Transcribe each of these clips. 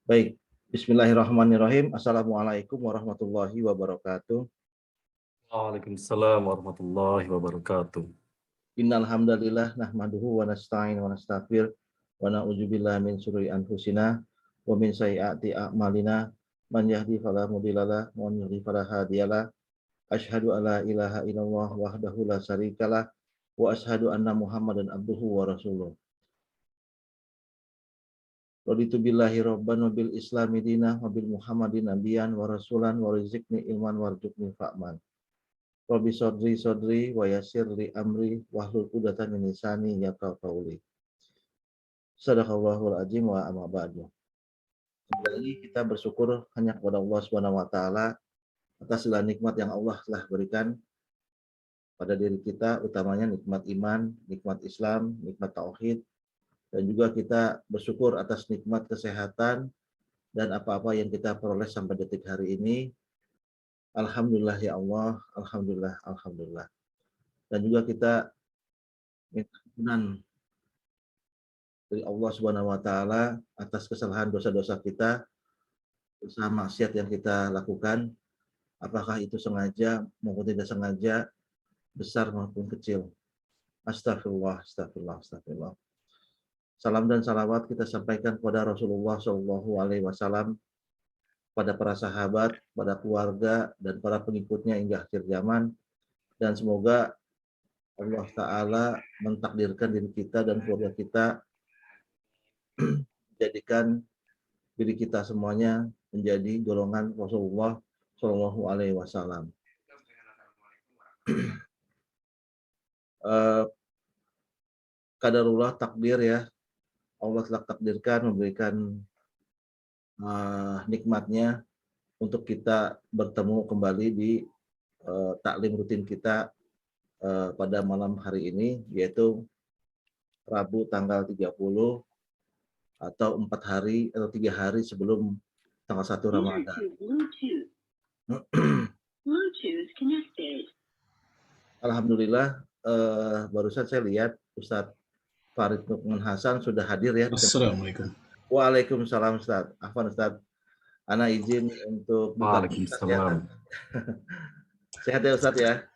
Baik, bismillahirrahmanirrahim. Assalamualaikum warahmatullahi wabarakatuh. Waalaikumsalam warahmatullahi wabarakatuh. Innal hamdalillah nahmaduhu wa nasta'in wa nastaghfir wa na'udzubillahi min syururi anfusina wa min sayyiati a'malina man yahdi fala mudhillalah wa man yudhlil fala hadiyalah. Asyhadu alla ilaha illallah wahdahu la syarikalah wa asyhadu anna Muhammadan abduhu wa rasuluh. Raditu billahi rabban wa bil islami dinah wa bil Muhammadin nabiyyan wa rasulan wa rizqni ilman warzuqni fa'man. Rabbi sodri wa yassir li amri wahlul 'uqdatam min lisani yafqahu qawli. Shadaqallahul azim wa amma ba'du. Kembali kita bersyukur hanya kepada Allah Subhanahu wa taala atas segala nikmat yang Allah telah berikan pada diri kita, utamanya nikmat iman, nikmat Islam, nikmat tauhid, dan juga kita bersyukur atas nikmat kesehatan dan apa-apa yang kita peroleh sampai detik hari ini. Alhamdulillah ya Allah, alhamdulillah, alhamdulillah. Dan juga kita minta ampunan dari Allah Subhanahu wa taala atas kesalahan dosa-dosa kita, usaha maksiat yang kita lakukan, apakah itu sengaja maupun tidak sengaja, besar maupun kecil. Astagfirullah, astagfirullah, astagfirullah. Salam dan salawat kita sampaikan kepada Rasulullah Shallallahu Alaihi Wasallam, pada para sahabat, pada keluarga, dan para pengikutnya hingga akhir zaman. Dan semoga Allah Ta'ala mentakdirkan diri kita dan keluarga kita, menjadikan diri kita semuanya menjadi golongan Rasulullah Shallallahu Alaihi Wasallam. Qadarullah, takdir ya, Allah telah takdirkan memberikan nikmatnya untuk kita bertemu kembali di taklim rutin kita pada malam hari ini, yaitu Rabu tanggal 30 atau 4 hari atau 3 hari sebelum tanggal 1 Ramadan. Alhamdulillah, barusan saya lihat Ustadz Farid Nukman Hasan sudah hadir ya. Assalamualaikum. Waalaikumsalam Ustadz. Afwan Ustadz, ana izin untuk buka. Waalaikumsalam. Sehat ya Ustadz ya?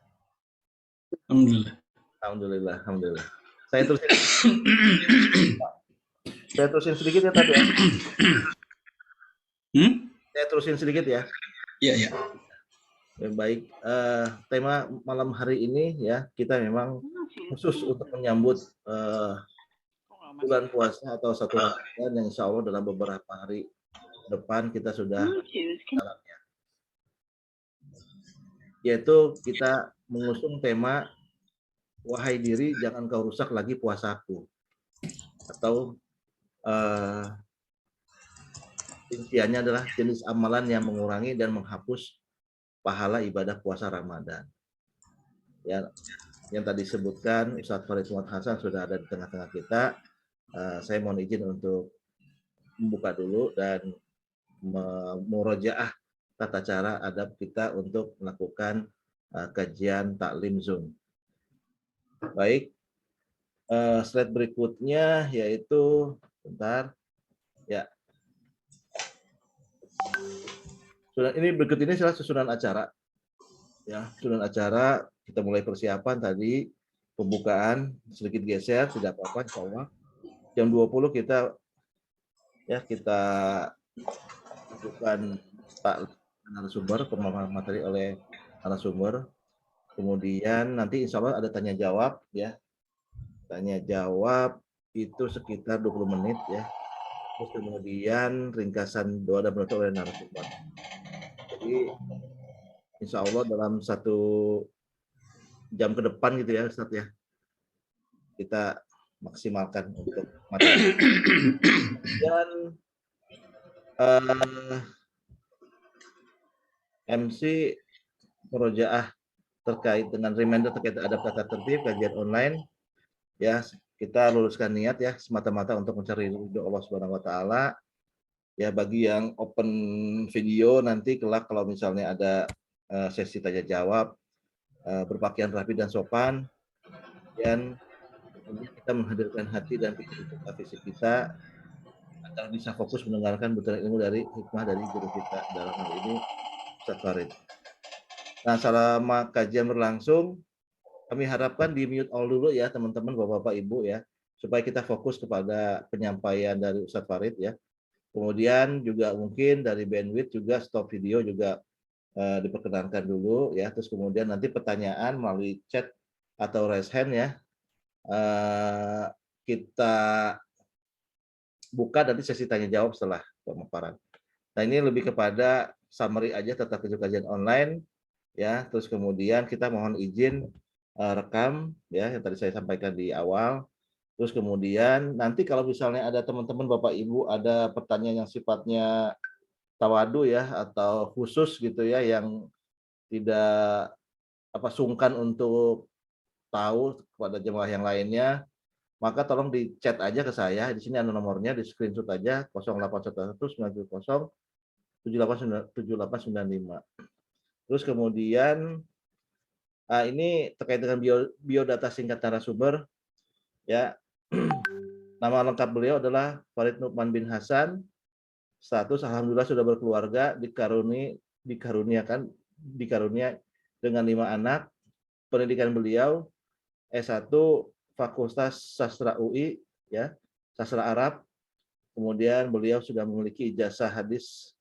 Alhamdulillah. Alhamdulillah, alhamdulillah. Saya terusin sedikit ya tadi ya. Saya terusin sedikit ya. Iya, iya. Baik, tema malam hari ini ya, kita memang khusus untuk menyambut bulan puasa atau 1 Ramadan yang insya Allah dalam beberapa hari depan kita sudah dalamnya. Yaitu kita mengusung tema wahai diri jangan kau rusak lagi puasaku, atau intinya adalah jenis amalan yang mengurangi dan menghapus pahala ibadah puasa Ramadan. Ya, yang tadi disebutkan Ustadz Farid Nukman Hasan sudah ada di tengah-tengah kita. Saya mohon izin untuk membuka dulu dan memurojaah tata cara adab kita untuk melakukan kajian taklim Zoom. Baik, slide berikutnya yaitu bentar ya. Ini berikut ini adalah susunan acara. Ya, susunan acara kita mulai persiapan tadi, pembukaan sedikit geser, tidak apa-apa insya Allah. Jam 20 kita lakukan narasumber, pemaparan materi oleh narasumber. Kemudian nanti insya Allah ada tanya jawab ya. Tanya jawab itu sekitar 20 menit ya. Terus kemudian ringkasan doa dan penutup oleh narasumber. Jadi insya Allah dalam 1 jam ke depan gitu ya Ustadz ya, kita maksimalkan untuk materi. Dan MC murojaah terkait dengan reminder terkait adab tata tertib kajian online ya, kita luluskan niat ya semata-mata untuk mencari ridho Allah Subhanahu wa taala. Ya, bagi yang open video nanti kelak kalau misalnya ada sesi tanya jawab, berpakaian rapi dan sopan, dan kita menghadirkan hati dan fisik kita bisa fokus mendengarkan butiran ilmu dari hikmah dari guru kita dalam hal ini Ustaz Farid. Nah, selama kajian berlangsung, kami harapkan di mute all dulu ya teman-teman, Bapak-Bapak, Ibu ya, supaya kita fokus kepada penyampaian dari Ustaz Farid ya. Kemudian juga mungkin dari bandwidth juga stop video juga diperkenankan dulu ya. Terus kemudian nanti pertanyaan melalui chat atau raise hand ya. Kita buka nanti sesi tanya jawab setelah pemaparan. Nah, ini lebih kepada summary aja tentang kajian online ya. Terus kemudian kita mohon izin rekam ya yang tadi saya sampaikan di awal. Terus kemudian nanti kalau misalnya ada teman-teman Bapak Ibu ada pertanyaan yang sifatnya tawadu ya atau khusus gitu ya yang tidak sungkan untuk tahu kepada jemaah yang lainnya, maka tolong di chat aja ke saya. Di sini ada nomornya, di screenshot aja 0811 970 7895. Terus kemudian ini terkait dengan biodata singkat narasumber ya. Nama lengkap beliau adalah Farid Nu'man bin Hasan. Status alhamdulillah sudah berkeluarga, dikarunia dengan 5 anak. Pendidikan beliau S1 Fakultas Sastra UI ya, Sastra Arab. Kemudian beliau sudah memiliki ijazah hadis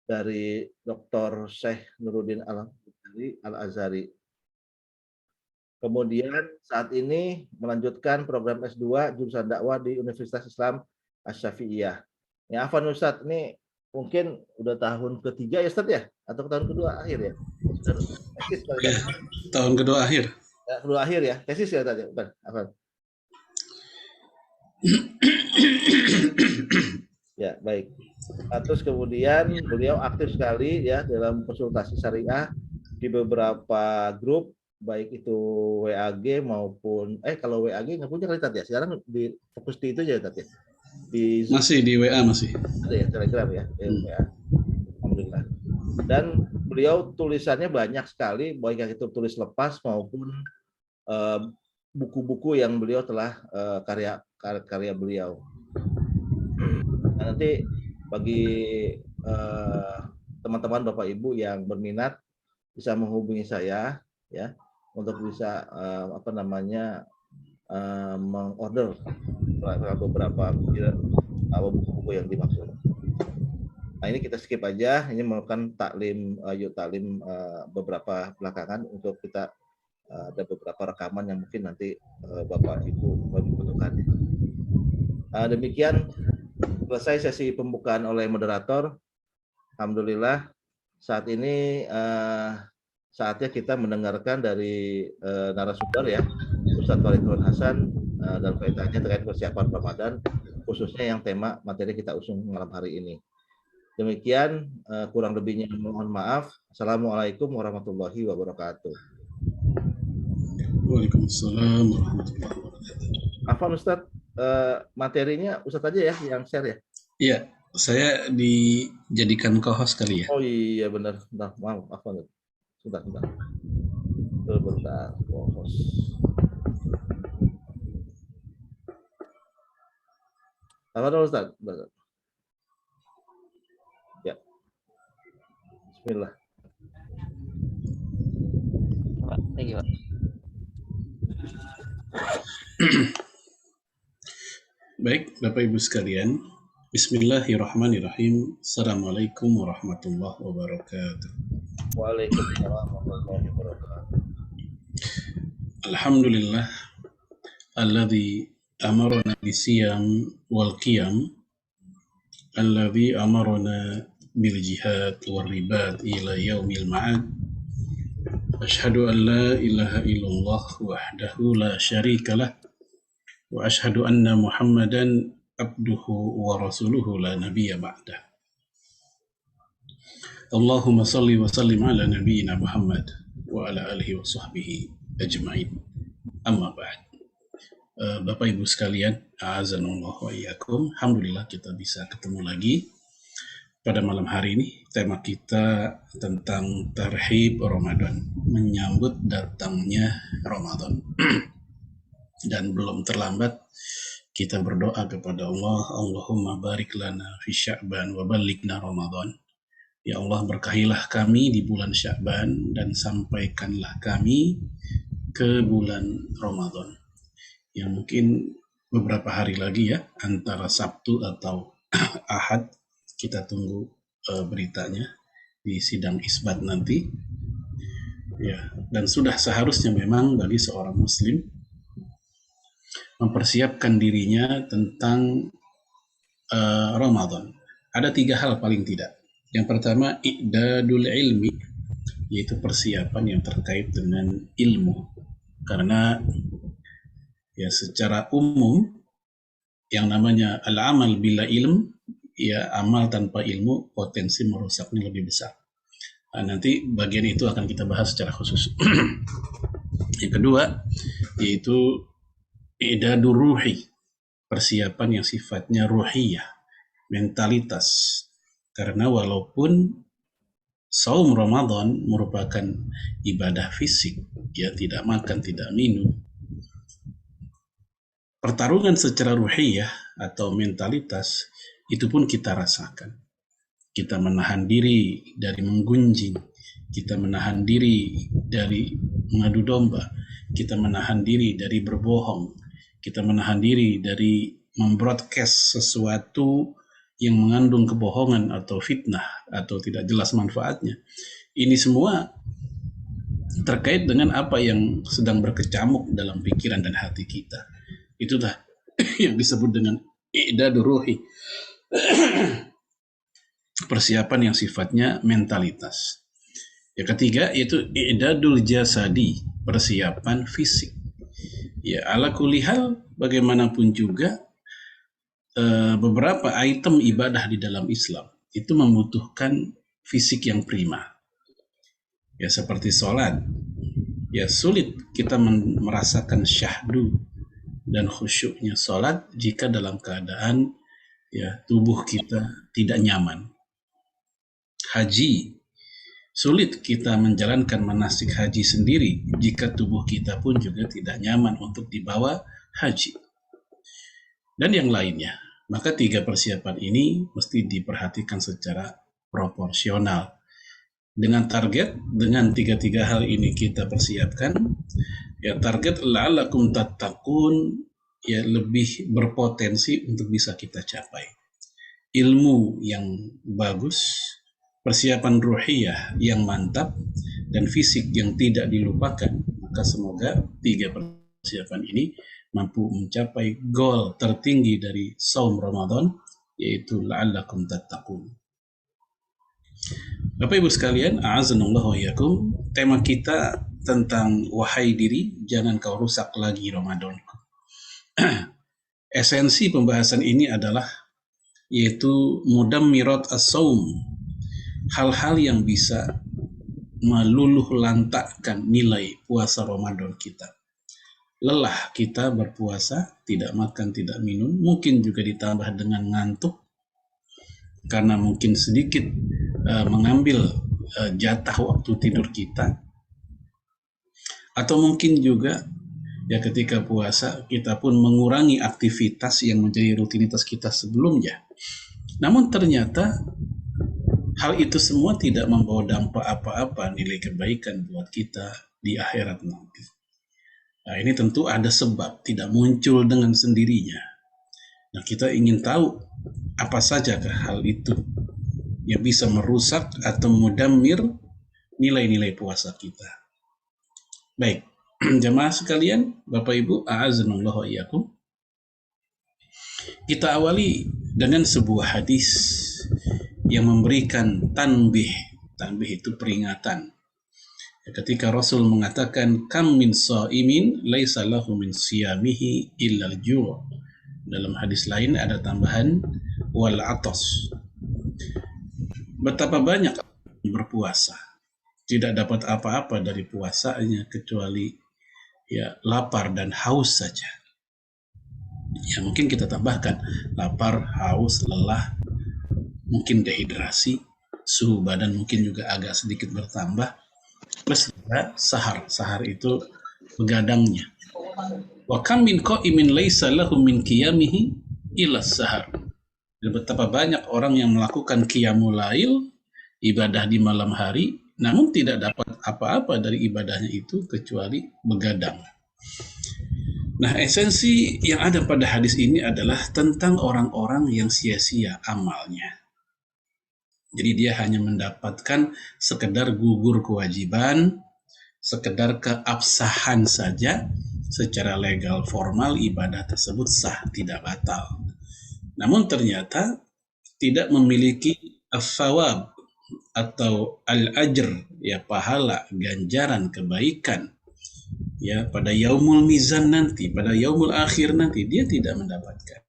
dari Dr. Syekh Nuruddin Al-Azhari. Kemudian saat ini melanjutkan program S2 jurusan dakwah di Universitas Islam Asy-Syafi'iyah. Ya, Afwan Ustadz, ini mungkin udah tahun ketiga ya Ustadz ya? Atau tahun kedua akhir ya? Tesis, Ya, tahun kedua akhir. Ya, kedua akhir ya? Tesis ya tadi? Bukan, Afwan. Ya, baik. Terus kemudian beliau aktif sekali ya dalam konsultasi syariah di beberapa grup, baik itu WAG maupun kalau WAG nggak punya kali Tat ya, sekarang di fokus di itu aja Tat ya, di Zoom. Masih di WA masih ada ya, Telegram ya, WA. Alhamdulillah. Dan beliau tulisannya banyak sekali, baik itu tulis lepas maupun buku-buku yang beliau telah karya beliau. Nah, nanti bagi teman-teman Bapak Ibu yang berminat bisa menghubungi saya ya untuk bisa mengorder beberapa buku-buku yang dimaksud. Nah, ini kita skip aja, ini merupakan taklim beberapa belakangan untuk kita ada beberapa rekaman yang mungkin nanti Bapak Ibu membutuhkan. Demikian selesai sesi pembukaan oleh moderator. Alhamdulillah saat ini saatnya kita mendengarkan dari narasumber ya, Ustadz Farid Nu'man Hasan dan kaitannya terkait persiapan Ramadan, khususnya yang tema materi kita usung malam hari ini. Demikian, kurang lebihnya mohon maaf. Assalamualaikum warahmatullahi wabarakatuh. Waalaikumsalam warahmatullahi wabarakatuh. Afwan Ustadz, materinya Ustadz aja ya yang share ya? Iya, saya dijadikan co-host kali ya. Oh iya benar, maaf Afwan. Sebentar. Bentar, co-host. Apa dulu Ustadz? Ya. Bismillah. Thank you, Pak. Baik, Bapak Ibu sekalian. Bismillahirrahmanirrahim. Assalamualaikum warahmatullahi wabarakatuh. Waalaikumsalam warahmatullahi wabarakatuh. Alhamdulillah alladzi amarna bisiyam wal qiyam alladzi amarna bil jihad wal ribat ila yaumil ma'ad. Asyhadu an la ilaha illallah wahdahu la syarika lah wa asyhadu anna Muhammadan abduhu wa rasuluhu la nabiyya ba'dah. Allahumma salli wa sallim ala nabiyyina Muhammad wa ala alihi wa sahbihi ajma'in. Amma ba'd. Bapak Ibu sekalian, a'azanallahu wa iyyakum. Alhamdulillah kita bisa ketemu lagi pada malam hari ini. Tema kita tentang tarhib Ramadan, menyambut datangnya Ramadan. Dan belum terlambat kita berdoa kepada Allah, Allahumma barik lana fi Sya'ban wa ballighna Ramadan. Ya Allah, berkahilah kami di bulan Sya'ban dan sampaikanlah kami ke bulan Ramadan. Yang mungkin beberapa hari lagi ya, antara Sabtu atau Ahad, kita tunggu beritanya di sidang isbat nanti. Ya, dan sudah seharusnya memang bagi seorang muslim mempersiapkan dirinya tentang Ramadan. Ada 3 hal paling tidak. Yang pertama, i'dadul ilmi, yaitu persiapan yang terkait dengan ilmu. Karena ya secara umum yang namanya al-amal bila ilm, ya amal tanpa ilmu potensi merusaknya lebih besar. Nah, nanti bagian itu akan kita bahas secara khusus. Yang kedua, yaitu i'dadur ruhi, persiapan yang sifatnya ruhiyah, mentalitas. Karena walaupun saum Ramadan merupakan ibadah fisik, ya tidak makan, tidak minum, pertarungan secara ruhiyah atau mentalitas itu pun kita rasakan. Kita menahan diri dari menggunjing, kita menahan diri dari mengadu domba, kita menahan diri dari berbohong, kita menahan diri dari membroadcast sesuatu yang mengandung kebohongan atau fitnah atau tidak jelas manfaatnya. Ini semua terkait dengan apa yang sedang berkecamuk dalam pikiran dan hati kita. Itulah yang disebut dengan i'dadur ruhi. Persiapan yang sifatnya mentalitas. Yang ketiga yaitu i'dadul jasadi, persiapan fisik. Ya, ala kulli hal bagaimanapun juga beberapa item ibadah di dalam Islam itu membutuhkan fisik yang prima. Ya seperti sholat. Ya sulit kita merasakan syahdu dan khusyuknya sholat jika dalam keadaan ya tubuh kita tidak nyaman. Haji, sulit kita menjalankan manasik haji sendiri jika tubuh kita pun juga tidak nyaman untuk dibawa haji. Dan yang lainnya. Maka 3 persiapan ini mesti diperhatikan secara proporsional. Dengan target, dengan 3 hal ini kita persiapkan, ya target la'allakum tattaqun, ya lebih berpotensi untuk bisa kita capai. Ilmu yang bagus, persiapan ruhiyah yang mantap, dan fisik yang tidak dilupakan. Maka semoga 3 persiapan ini mampu mencapai goal tertinggi dari saum Ramadan, yaitu la'allakum tattaqun. Bapak Ibu sekalian, a'azanallahu wa iyyakum, tema kita tentang wahai diri, jangan kau rusak lagi Ramadanku. Esensi pembahasan ini adalah yaitu mudammirat as-saum, hal-hal yang bisa meluluh lantakkan nilai puasa Ramadan kita. Lelah kita berpuasa, tidak makan, tidak minum, mungkin juga ditambah dengan ngantuk, karena mungkin sedikit mengambil jatah waktu tidur kita. Atau mungkin juga ya ketika puasa kita pun mengurangi aktivitas yang menjadi rutinitas kita sebelumnya. Namun ternyata hal itu semua tidak membawa dampak apa-apa, nilai kebaikan buat kita di akhirat nanti. Nah, ini tentu ada sebab, tidak muncul dengan sendirinya. Nah, kita ingin tahu apa saja hal itu yang bisa merusak atau mudammir nilai-nilai puasa kita. Baik, jamaah sekalian, Bapak Ibu, a'azanallahu wa iyyakum. Kita awali dengan sebuah hadis yang memberikan tanbih. Tanbih itu peringatan. Ketika Rasul mengatakan kam min shaimin laisa lahu min siyamihi illa al-ju'. Dalam hadis lain ada tambahan wal atas. Betapa banyak berpuasa tidak dapat apa-apa dari puasanya kecuali ya lapar dan haus saja. Ya mungkin kita tambahkan lapar, haus, lelah, mungkin dehidrasi, suhu badan mungkin juga agak sedikit bertambah. Plus juga sahar. Sahar itu begadangnya. Wa kam min qa'imin laisa lahu min qiyamihi illa sahar. Dan betapa banyak orang yang melakukan qiyamul lail, ibadah di malam hari, namun tidak dapat apa-apa dari ibadahnya itu kecuali begadang. Nah, esensi yang ada pada hadis ini adalah tentang orang-orang yang sia-sia amalnya. Jadi dia hanya mendapatkan sekedar gugur kewajiban, sekedar keabsahan saja, secara legal formal ibadah tersebut sah, tidak batal. Namun ternyata tidak memiliki as-sawab atau al-ajr, ya pahala, ganjaran, kebaikan. Ya, pada yaumul mizan nanti, pada yaumul akhir nanti dia tidak mendapatkan.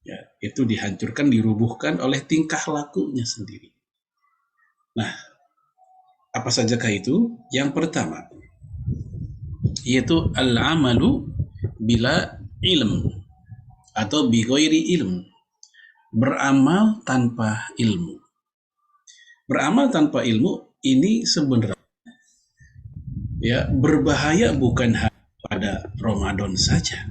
Ya, itu dihancurkan, dirubuhkan oleh tingkah lakunya sendiri. Nah, apa sajakah itu? Yang pertama, yaitu al-amalu bila ilm atau bi ghairi ilm, beramal tanpa ilmu. Beramal tanpa ilmu ini sebenarnya ya berbahaya bukan hanya pada Ramadan saja,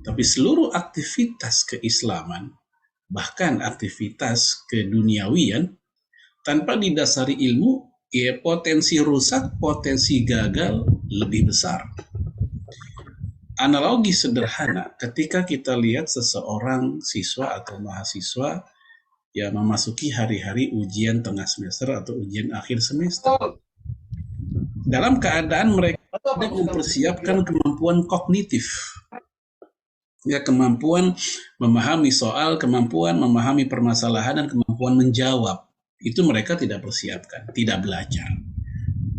tapi seluruh aktivitas keislaman, bahkan aktivitas keduniawian tanpa didasari ilmu, ya potensi rusak, potensi gagal lebih besar. Analogi sederhana, ketika kita lihat seseorang siswa atau mahasiswa yang memasuki hari-hari ujian tengah semester atau ujian akhir semester, dalam keadaan mereka sedang mempersiapkan kemampuan kognitif, ya kemampuan memahami soal, kemampuan memahami permasalahan, dan kemampuan menjawab, itu mereka tidak persiapkan, tidak belajar.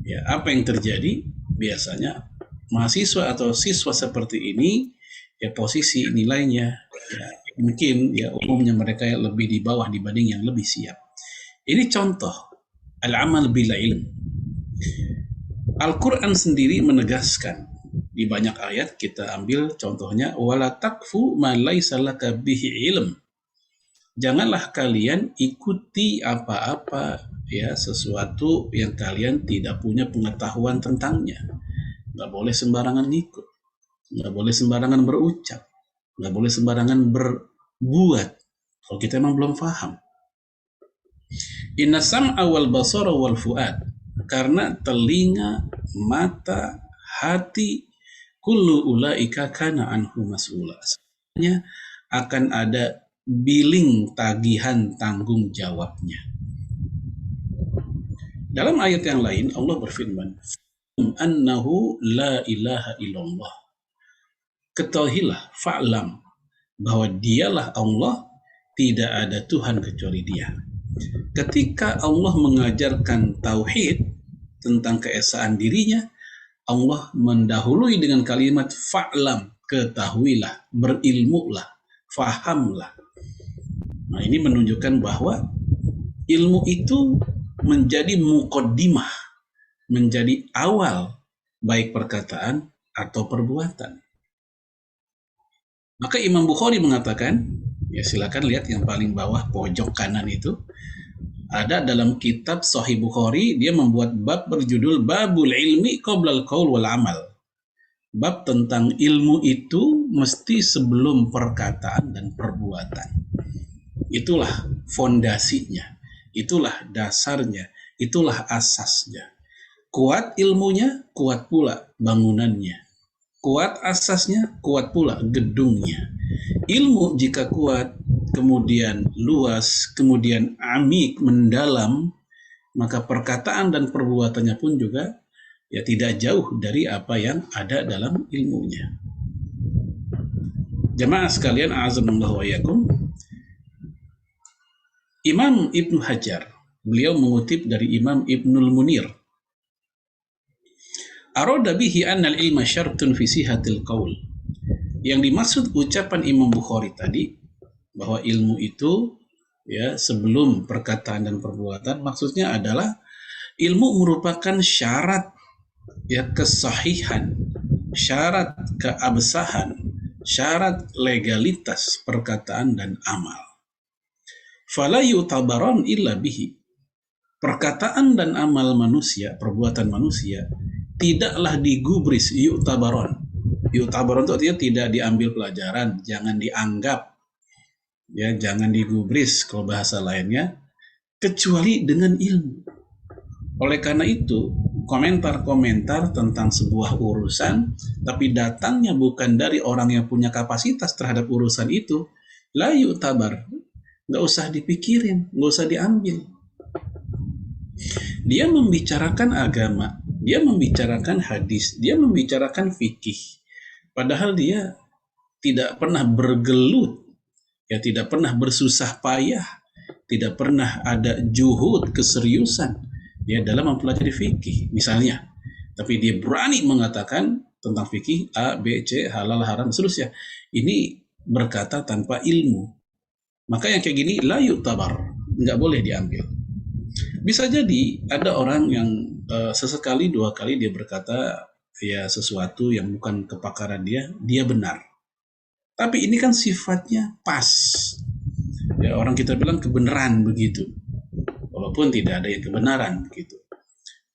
Ya, apa yang terjadi? Biasanya mahasiswa atau siswa seperti ini, ya posisi nilainya ya, mungkin ya umumnya mereka yang lebih di bawah dibanding yang lebih siap. Ini contoh al-amal bila ilm. Al-Quran sendiri menegaskan di banyak ayat, kita ambil contohnya, wala takfu ma laisa laka bihi ilm. Janganlah kalian ikuti apa-apa ya sesuatu yang kalian tidak punya pengetahuan tentangnya. Nggak boleh sembarangan ngikut, nggak boleh sembarangan berucap, nggak boleh sembarangan berbuat kalau kita emang belum paham. Inna sam'a wal basara wal fuad, karena telinga, mata, hati, kullu ulaika kana anhu mas'ula, sebenarnya akan ada biling tagihan tanggung jawabnya. Dalam ayat yang lain Allah berfirman, annahu la ilaha illallah, ketahuilah, fa'lam, bahwa dialah Allah, tidak ada Tuhan kecuali dia. Ketika Allah mengajarkan tauhid tentang keesaan dirinya, Allah mendahului dengan kalimat fa'lam, ketahuilah, berilmulah, fahamlah. Nah, ini menunjukkan bahwa ilmu itu menjadi muqaddimah, menjadi awal baik perkataan atau perbuatan. Maka Imam Bukhari mengatakan, ya silakan lihat yang paling bawah pojok kanan itu, ada dalam kitab Sahih Bukhari, dia membuat bab berjudul Babul Ilmi Qoblal Qaul wal Amal. Bab tentang ilmu itu mesti sebelum perkataan dan perbuatan. Itulah fondasinya, itulah dasarnya, itulah asasnya. Kuat ilmunya, kuat pula bangunannya. Kuat asasnya, kuat pula gedungnya. Ilmu jika kuat, kemudian luas, kemudian amik, mendalam, maka perkataan dan perbuatannya pun juga ya tidak jauh dari apa yang ada dalam ilmunya. Jamaah sekalian, a'azanallahu wa iyyakum, Imam Ibnu Hajar, beliau mengutip dari Imam Ibnul Munir, arada bihi annal ilma syartun fi sihatil qaul. Yang dimaksud ucapan Imam Bukhari tadi, bahwa ilmu itu ya sebelum perkataan dan perbuatan, maksudnya adalah ilmu merupakan syarat ya kesahihan, syarat keabsahan, syarat legalitas perkataan dan amal. Fala yutabaran illa bihi. Perkataan dan amal manusia, perbuatan manusia, tidaklah digubris yutabaron, Yu'tabar itu artinya tidak diambil pelajaran, jangan dianggap, ya, jangan digubris kalau bahasa lainnya, kecuali dengan ilmu. Oleh karena itu, komentar-komentar tentang sebuah urusan, tapi datangnya bukan dari orang yang punya kapasitas terhadap urusan itu, la yu'tabar, nggak usah dipikirin, nggak usah diambil. Dia membicarakan agama, dia membicarakan hadis, dia membicarakan fikih, padahal dia tidak pernah bergelut, ya, tidak pernah bersusah payah, tidak pernah ada juhud, keseriusan, ya, dalam mempelajari fikih misalnya, tapi dia berani mengatakan tentang fikih A, B, C, halal, haram, seterusnya. Ini berkata tanpa ilmu. Maka yang kayak gini la yu'tabar, nggak boleh diambil. Bisa jadi ada orang yang sesekali dua kali dia berkata ya sesuatu yang bukan kepakaran dia benar. Tapi ini kan sifatnya pas. Ya, orang kita bilang kebenaran begitu. Walaupun tidak ada yang kebenaran begitu.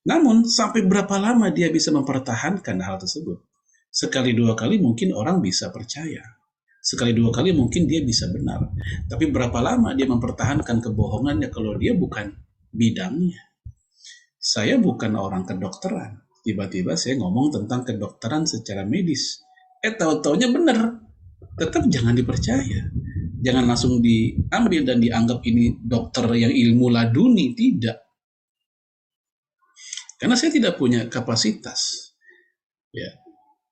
Namun sampai berapa lama dia bisa mempertahankan hal tersebut? Sekali dua kali mungkin orang bisa percaya. Sekali dua kali mungkin dia bisa benar. Tapi berapa lama dia mempertahankan kebohongannya kalau dia bukan bidangnya? Saya bukan orang kedokteran. Tiba-tiba saya ngomong tentang kedokteran secara medis. Tahu-taunya benar. Tetap jangan dipercaya. Jangan langsung diambil dan dianggap ini dokter yang ilmu laduni. Tidak. Karena saya tidak punya kapasitas. Ya.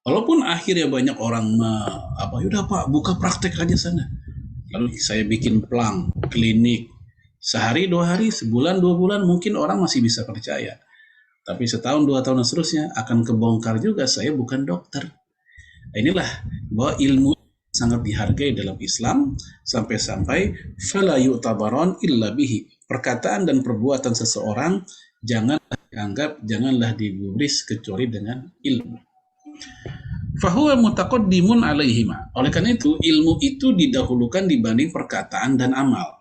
Walaupun akhirnya banyak orang yaudah Pak, buka praktek aja sana. Lalu saya bikin plang, klinik. Sehari, 2 hari, sebulan, 2 bulan, mungkin orang masih bisa percaya. Tapi setahun, 2 tahun, dan seterusnya akan kebongkar juga saya bukan dokter. Inilah bahwa ilmu sangat dihargai dalam Islam, sampai-sampai fala yu'tabaron illa bihi. Perkataan dan perbuatan seseorang janganlah dianggap, janganlah digubris kecuali dengan ilmu. Fahuwa mutaqaddimun alaihima. Oleh karena itu, ilmu itu didahulukan dibanding perkataan dan amal.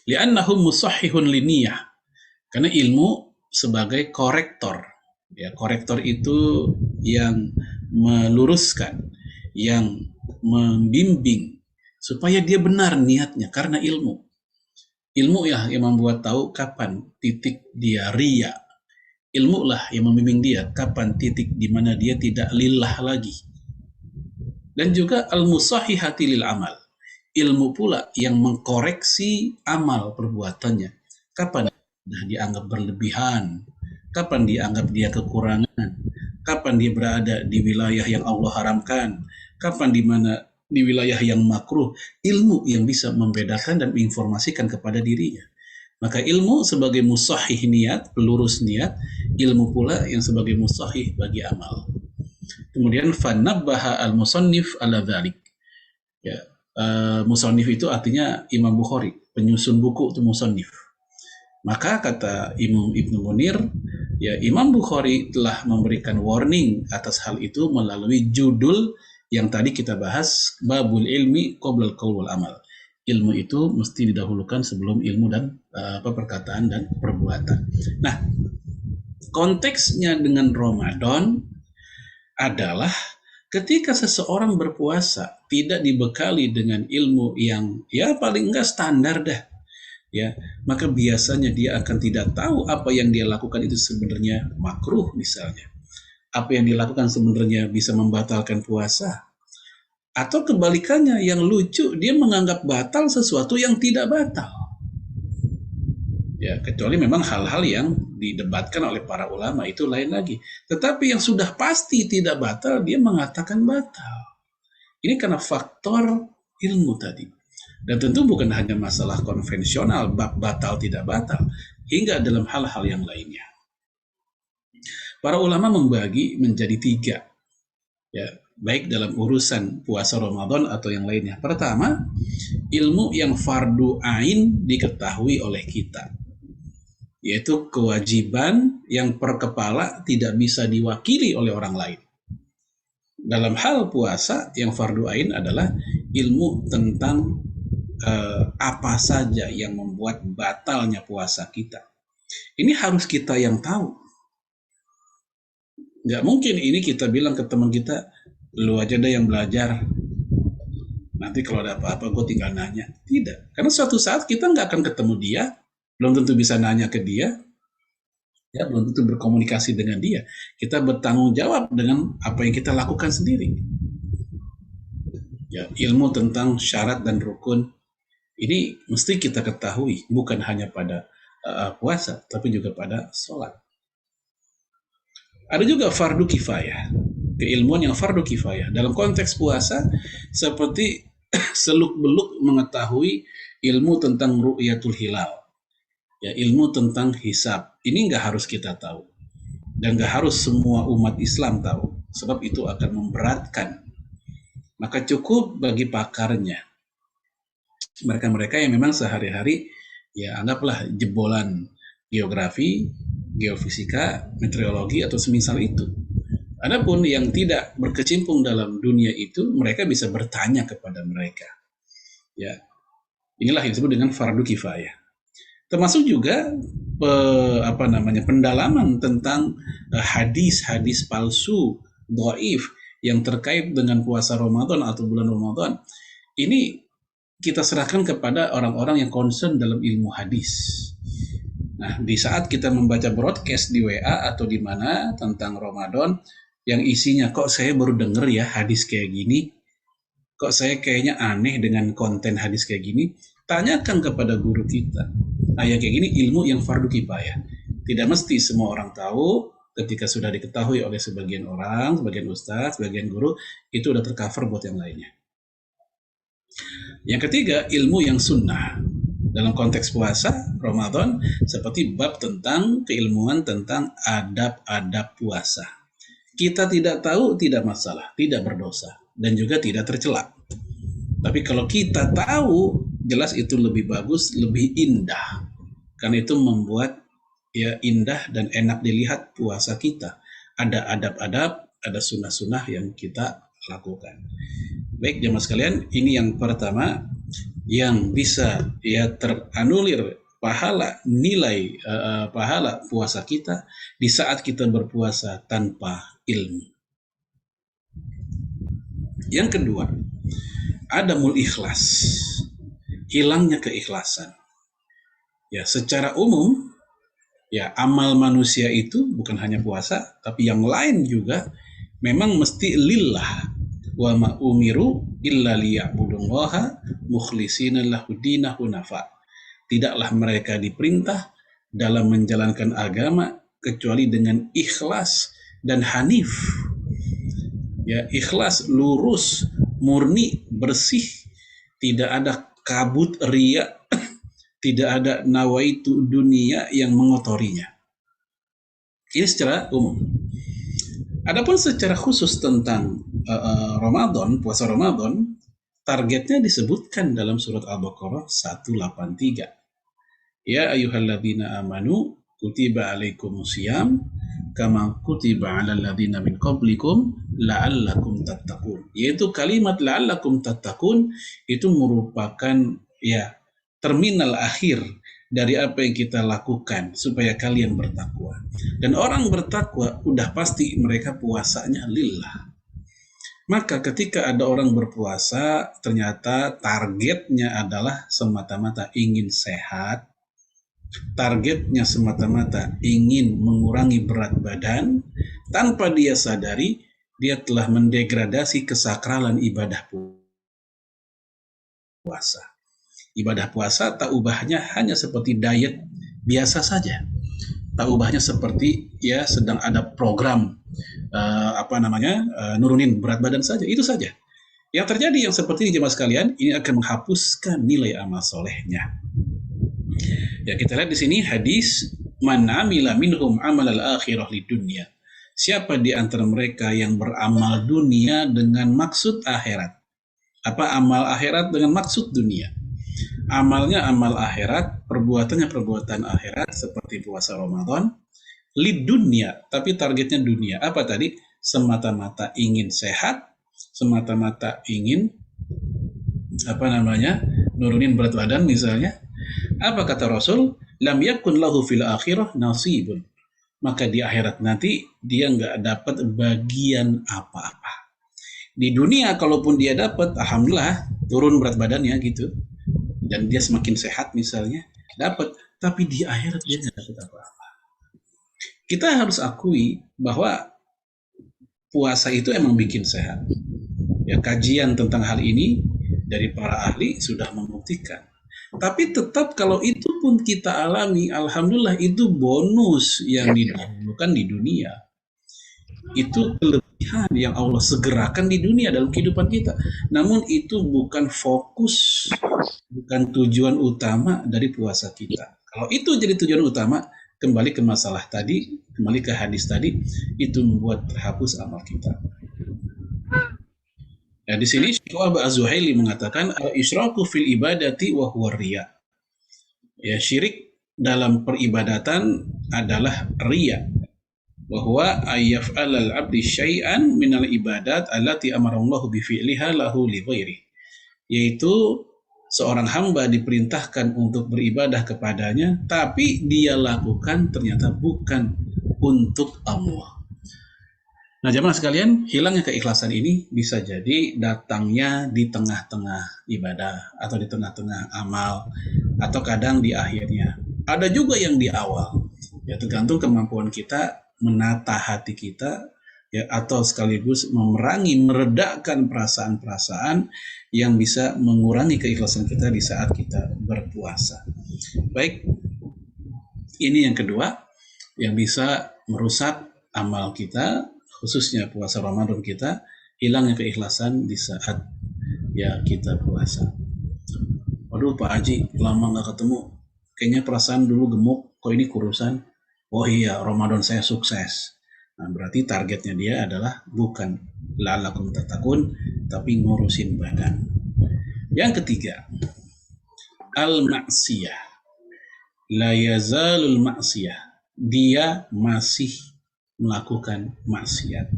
Li'annahu musahhihun liniyah. Karena ilmu sebagai korektor. Ya, korektor itu yang meluruskan, yang membimbing supaya dia benar niatnya karena ilmu. Ilmu ya yang membuat tahu kapan titik dia riya. Ilmu lah yang membimbing dia kapan titik di mana dia tidak lillah lagi. Dan juga al-musahihati lil amal. Ilmu pula yang mengkoreksi amal perbuatannya. Kapan dianggap berlebihan, kapan dianggap dia kekurangan, kapan dia berada di wilayah yang Allah haramkan, kapan di wilayah yang makruh. Ilmu yang bisa membedakan dan menginformasikan kepada dirinya. Maka ilmu sebagai musahih niat, pelurus niat, ilmu pula yang sebagai musahih bagi amal. Kemudian fanabbaha al-musannif ala dzalik. Ya, musannif itu artinya Imam Bukhari, penyusun buku itu musannif. Maka kata Imam Ibnu Munir, ya Imam Bukhari telah memberikan warning atas hal itu melalui judul yang tadi kita bahas, babul ilmi qabla al-qaul wal amal. Ilmu itu mesti didahulukan sebelum ilmu dan perkataan dan perbuatan. Nah, konteksnya dengan Ramadan adalah ketika seseorang berpuasa tidak dibekali dengan ilmu yang ya paling enggak standar dah, ya, maka biasanya dia akan tidak tahu apa yang dia lakukan itu sebenarnya makruh misalnya. Apa yang dilakukan sebenarnya bisa membatalkan puasa. Atau kebalikannya yang lucu, dia menganggap batal sesuatu yang tidak batal. Ya, kecuali memang hal-hal yang didebatkan oleh para ulama itu lain lagi. Tetapi yang sudah pasti tidak batal, dia mengatakan batal. Ini karena faktor ilmu tadi. Dan tentu bukan hanya masalah konvensional, bab batal tidak batal, hingga dalam hal-hal yang lainnya. Para ulama membagi menjadi 3. Ya, baik dalam urusan puasa Ramadan atau yang lainnya. Pertama, ilmu yang fardu ain diketahui oleh kita, yaitu kewajiban yang per kepala tidak bisa diwakili oleh orang lain. Dalam hal puasa, yang fardu ain adalah ilmu tentang apa saja yang membuat batalnya puasa kita. Ini harus kita yang tahu. Nggak mungkin ini kita bilang ke teman kita, lu aja deh yang belajar. Nanti kalau ada apa-apa gue tinggal nanya. Tidak. Karena suatu saat kita nggak akan ketemu dia, belum tentu bisa nanya ke dia, ya belum tentu berkomunikasi dengan dia. Kita bertanggung jawab dengan apa yang kita lakukan sendiri. Ya, ilmu tentang syarat dan rukun ini mesti kita ketahui, bukan hanya pada puasa, tapi juga pada sholat. Ada juga fardu kifayah, keilmuan yang fardu kifayah. Dalam konteks puasa, seperti seluk-beluk mengetahui ilmu tentang ru'yatul hilal. Ya, ilmu tentang hisab. Ini nggak harus kita tahu. Dan nggak harus semua umat Islam tahu. Sebab itu akan memberatkan. Maka cukup bagi pakarnya. Mereka-mereka yang memang sehari-hari, ya anggaplah jebolan geografi, geofisika, meteorologi, atau semisal itu. Adapun yang tidak berkecimpung dalam dunia itu, mereka bisa bertanya kepada mereka. Ya, inilah yang disebut dengan fardu kifayah. Termasuk juga pendalaman tentang hadis-hadis palsu, dhaif yang terkait dengan puasa Ramadan atau bulan Ramadan. Ini kita serahkan kepada orang-orang yang concern dalam ilmu hadis. Nah, di saat kita membaca broadcast di WA atau di mana tentang Ramadan yang isinya kok saya baru denger ya hadis kayak gini, kok saya kayaknya aneh dengan konten hadis kayak gini, tanyakan kepada guru kita. Nah, yang kayak gini ilmu yang fardu kifayah. Tidak mesti semua orang tahu, ketika sudah diketahui oleh sebagian orang, sebagian ustaz, sebagian guru, itu udah tercover buat yang lainnya. Yang ketiga, ilmu yang sunnah. Dalam konteks puasa Ramadan, seperti bab tentang keilmuan tentang adab-adab puasa. Kita tidak tahu, tidak masalah, tidak berdosa, dan juga tidak tercela. Tapi kalau kita tahu, jelas itu lebih bagus, lebih indah. Karena itu membuat ya indah dan enak dilihat puasa kita. Ada adab-adab, ada sunnah-sunnah yang kita lakukan. Baik jemaah sekalian, ini yang pertama yang bisa ya teranulir pahala, nilai pahala puasa kita di saat kita berpuasa tanpa ilmu. Yang kedua, adamul ikhlas, hilangnya keikhlasan. Ya, secara umum ya amal manusia itu bukan hanya puasa, tapi yang lain juga memang mesti lillah. Wa ma umiru illa liya'budullaha mukhlishina lahu dinahu hunafa. Tidaklah mereka diperintah dalam menjalankan agama kecuali dengan ikhlas dan hanif. Ya, ikhlas, lurus, murni, bersih, tidak ada kabut riya, tidak ada nawaitu dunia yang mengotorinya. Ini secara umum. Adapun secara khusus tentang Ramadan, puasa Ramadan, targetnya disebutkan dalam surat Al-Baqarah 183. Ya ayyuhalladzina amanu kutiba alaikumusiyam kama kutiba alal ladzina min qablikum la'allakum tattaqun. Yaitu kalimat la'allakum tattaqun itu merupakan ya terminal akhir dari apa yang kita lakukan supaya kalian bertakwa. Dan orang bertakwa udah pasti mereka puasanya lillah. Maka ketika ada orang berpuasa ternyata targetnya adalah semata-mata ingin sehat, targetnya semata-mata ingin mengurangi berat badan, tanpa dia sadari dia telah mendegradasi kesakralan ibadah puasa. Ibadah puasa tak ubahnya hanya seperti diet biasa saja. Tak ubahnya seperti ya sedang ada program nurunin berat badan saja. Itu saja. Yang terjadi yang seperti ini jemaah sekalian, ini akan menghapuskan nilai amal solehnya. Ya, kita lihat di sini hadis man amila minhum amal al-akhirah li dunya. Siapa di antara mereka yang beramal dunia dengan maksud akhirat? Apa amal akhirat dengan maksud dunia? Amalnya amal akhirat, perbuatannya perbuatan akhirat seperti puasa Ramadan, lid dunia, tapi targetnya dunia. Apa tadi? Semata-mata ingin sehat, semata-mata ingin nurunin berat badan misalnya. Apa kata Rasul? Lam yakun lahu fil akhirah nasibun. maka di akhirat nanti dia nggak dapat bagian apa-apa. Di dunia kalaupun dia dapat, alhamdulillah turun berat badannya gitu, dan dia semakin sehat misalnya, dapat. Tapi di akhirat dia nggak dapat apa-apa. Kita harus akui bahwa puasa itu emang bikin sehat. Ya, kajian tentang hal ini dari para ahli sudah membuktikan. Tapi tetap kalau itu pun kita alami, alhamdulillah itu bonus yang didahulukan di dunia. Itu kelebihan yang Allah segerakan di dunia dalam kehidupan kita. Namun itu bukan fokus, bukan tujuan utama dari puasa kita. Kalau itu jadi tujuan utama, kembali ke masalah tadi, kembali ke hadis tadi, itu membuat terhapus amal kita. Nah, di sini Syekh Wahab Az-Zuhaili mengatakan al-isyraku fil ibadati wa huwa riya. Ya, syirik dalam peribadatan adalah riya. Wa huwa ayyaf'alal 'abdi syai'an minal ibadat allati amarallahu bi fi'liha lahu li ghairi. Yaitu seorang hamba diperintahkan untuk beribadah kepadanya, tapi dia lakukan ternyata bukan untuk Allah. Nah, jemaah sekalian, hilangnya keikhlasan ini bisa jadi datangnya di tengah-tengah ibadah atau di tengah-tengah amal atau kadang di akhirnya. Ada juga yang di awal. Ya, tergantung kemampuan kita menata hati kita, ya, atau sekaligus meredakan perasaan-perasaan yang bisa mengurangi keikhlasan kita di saat kita berpuasa. Baik, ini yang kedua yang bisa merusak amal kita, khususnya puasa Ramadan kita, hilangnya keikhlasan di saat ya kita puasa. Waduh Pak Haji, lama nggak ketemu, kayaknya perasaan dulu gemuk, kok ini kurusan. Oh iya, Ramadan saya sukses. Nah, berarti targetnya dia adalah bukan la'allakum tattaqun, tapi ngurusin badan. Yang ketiga, al-ma'siyah. La yazalul ma'siyah. Dia masih melakukan maksiat.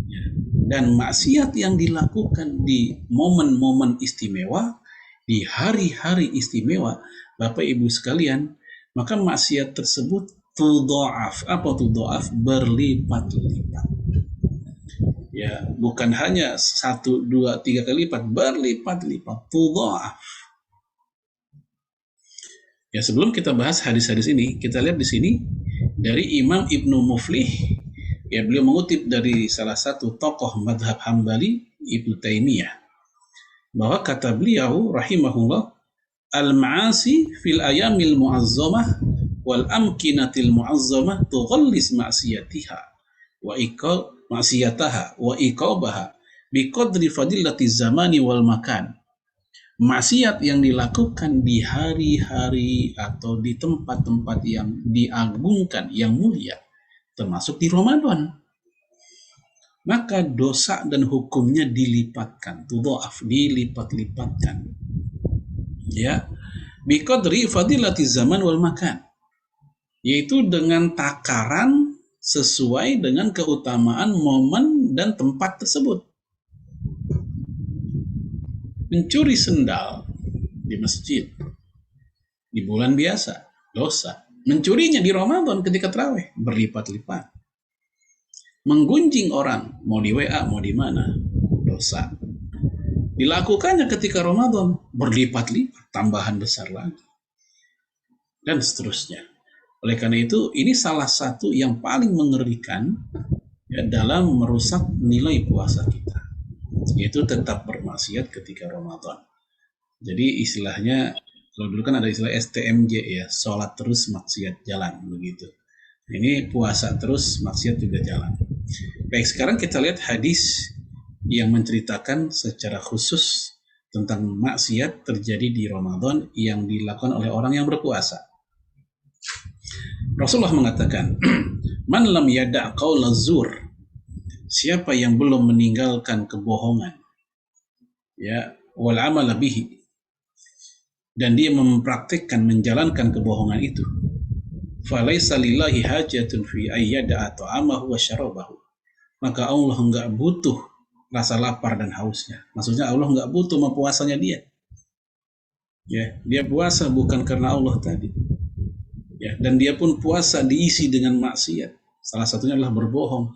Ya. Dan maksiat yang dilakukan di momen-momen istimewa, di hari-hari istimewa, Bapak Ibu sekalian, maka maksiat tersebut tudha'af. Apa tudha'af? Berlipat-lipat. Ya, bukan hanya 1, 2, 3 kali lipat, berlipat-lipat. Tudha'af. Ya, sebelum kita bahas hadis-hadis ini, kita lihat di sini dari Imam Ibnu Muflih. Ya, beliau mengutip dari salah satu tokoh madhab Hambali, Ibnu Taimiyah, bahwa kata beliau rahimahullah, al-ma'asi fil ayamil mu'azzamah wal amkinatil mu'azzamah tughallis ma'siyatiha wa ma'siyataha wa iqabaha biqadri fadilati zamani wal makan. Maksiat yang dilakukan di hari-hari atau di tempat-tempat yang diagungkan, yang mulia, termasuk di Ramadan, maka dosa dan hukumnya dilipatkan, tudha'af, dilipat-lipatkan. Ya, biqadri fadilati zaman wal makan, yaitu dengan takaran sesuai dengan keutamaan momen dan tempat tersebut. Mencuri sendal di masjid di bulan biasa, dosa. Mencurinya di Ramadan ketika tarawih, berlipat-lipat. Menggunjing orang, mau di WA, mau di mana, dosa. Dilakukannya ketika Ramadan, berlipat-lipat, tambahan besar lagi. Dan seterusnya. Oleh karena itu, ini salah satu yang paling mengerikan ya, dalam merusak nilai puasa kita, yaitu tetap bermaksiat ketika Ramadan. Jadi istilahnya, kalau dulu kan ada istilah STMJ ya, sholat terus maksiat jalan, begitu. Ini puasa terus maksiat juga jalan. Baik, sekarang kita lihat hadis yang menceritakan secara khusus tentang maksiat terjadi di Ramadan yang dilakukan oleh orang yang berpuasa. Rasulullah mengatakan, man lam yada' qaula zur, siapa yang belum meninggalkan kebohongan, ya, wal amal bihi, dan dia mempraktikkan, menjalankan kebohongan itu, falaisa lillahi hajatun fi ayyada'a ta'amahu wa syarabahu, maka Allah enggak butuh rasa lapar dan hausnya. Maksudnya Allah enggak butuh sama puasanya dia. Ya, dia puasa bukan karena Allah tadi. Ya, dan dia pun puasa diisi dengan maksiat. Salah satunya adalah berbohong.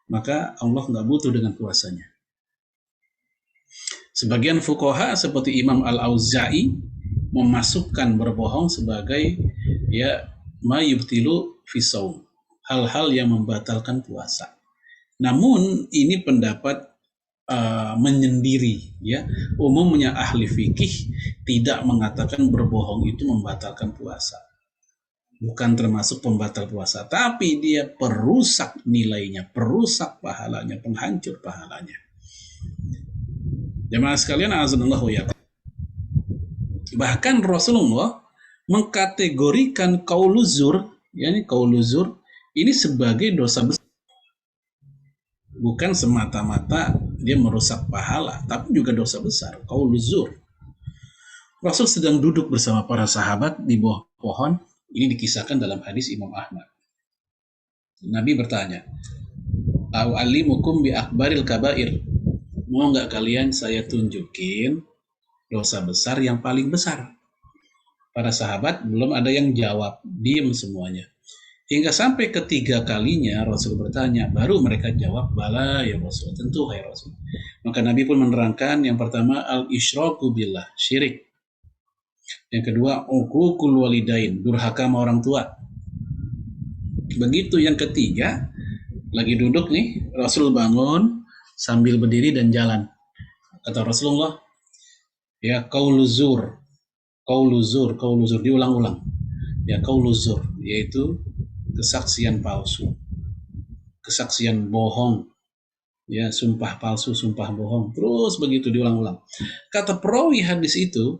Maka Allah nggak butuh dengan puasanya. Sebagian fuqaha seperti Imam Al-Auza'i memasukkan berbohong sebagai ya ma yubtilu fi shaum, hal-hal yang membatalkan puasa. Namun ini pendapat menyendiri, ya. Umumnya ahli fikih tidak mengatakan berbohong itu membatalkan puasa, bukan termasuk pembatal puasa, tapi dia perusak nilainya, perusak pahalanya, penghancur pahalanya. Jemaah sekalian, azanallahu ya. Bahkan Rasulullah mengkategorikan qauluzur, yakni qauluzur ini sebagai dosa besar. Bukan semata-mata dia merusak pahala, tapi juga dosa besar, qauluzur. Rasul sedang duduk bersama para sahabat di bawah pohon, ini dikisahkan dalam hadis Imam Ahmad. Nabi bertanya, "A'alimukum bi akbaril kabair?" Mau nggak kalian saya tunjukin dosa besar yang paling besar? Para sahabat belum ada yang jawab, diam semuanya. Hingga sampai ketiga kalinya Rasul bertanya, baru mereka jawab, bala ya Rasul, tentu hai Rasul. Maka Nabi pun menerangkan, yang pertama al-isyraku billah, syirik. Yang kedua uququl walidain, durhaka sama orang tua. Begitu yang ketiga, lagi duduk nih, Rasul bangun sambil berdiri dan jalan. Kata Rasulullah, ya qauluzur, diulang-ulang. Ya qauluzur, yaitu kesaksian palsu, kesaksian bohong, ya sumpah palsu, sumpah bohong, terus begitu diulang-ulang. Kata perawi hadis itu,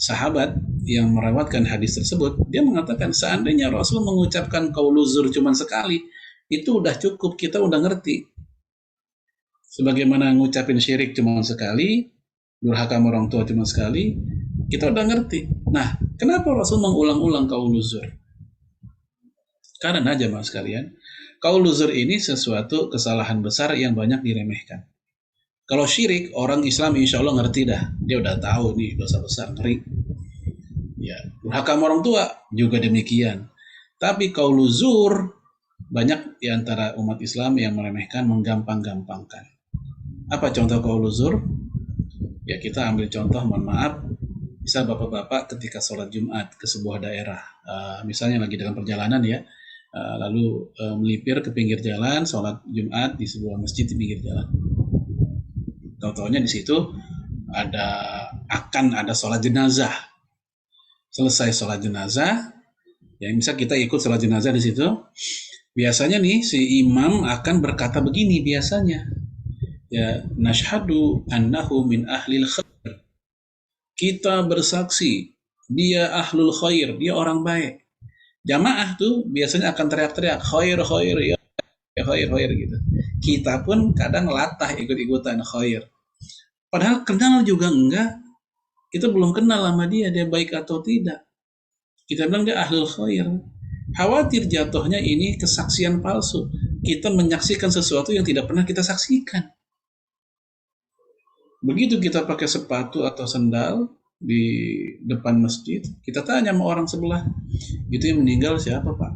sahabat yang merawatkan hadis tersebut, dia mengatakan seandainya Rasul mengucapkan qauluzur cuma sekali, itu udah cukup, kita udah ngerti. Sebagaimana ngucapin syirik cuma sekali, durhaka orang tua cuma sekali, kita udah ngerti. Nah, kenapa Rasul mengulang-ulang qauluzur? Karena jemaah sekalian, qauluzur ini sesuatu kesalahan besar yang banyak diremehkan. Kalau syirik, orang Islam insya Allah ngerti dah. Dia udah tahu nih dosa besar, ngeri. Ya, durhaka orang tua juga demikian. Tapi qauluzur, banyak di antara umat Islam yang meremehkan, menggampang-gampangkan. Apa contoh qauluzur? Ya kita ambil contoh, mohon maaf, bisa bapak-bapak ketika sholat Jumat ke sebuah daerah, misalnya lagi dalam perjalanan ya, lalu melipir ke pinggir jalan, sholat Jumat di sebuah masjid di pinggir jalan. Tahu-taunya di situ akan ada sholat jenazah. Selesai sholat jenazah, ya misal kita ikut sholat jenazah di situ, biasanya nih si imam akan berkata begini biasanya. Ya, nashhadu annahu min ahlil khair. Kita bersaksi dia ahlul khair, dia orang baik. Jamaah tuh biasanya akan teriak-teriak khair ya khair gitu. Kita pun kadang latah ikut-ikutan khair. Padahal kenal juga enggak. Kita belum kenal sama dia baik atau tidak. Kita bilang dia ahlul khair. Khawatir jatuhnya ini kesaksian palsu. Kita menyaksikan sesuatu yang tidak pernah kita saksikan. Begitu kita pakai sepatu atau sendal di depan masjid, kita tanya sama orang sebelah, itu yang meninggal siapa Pak?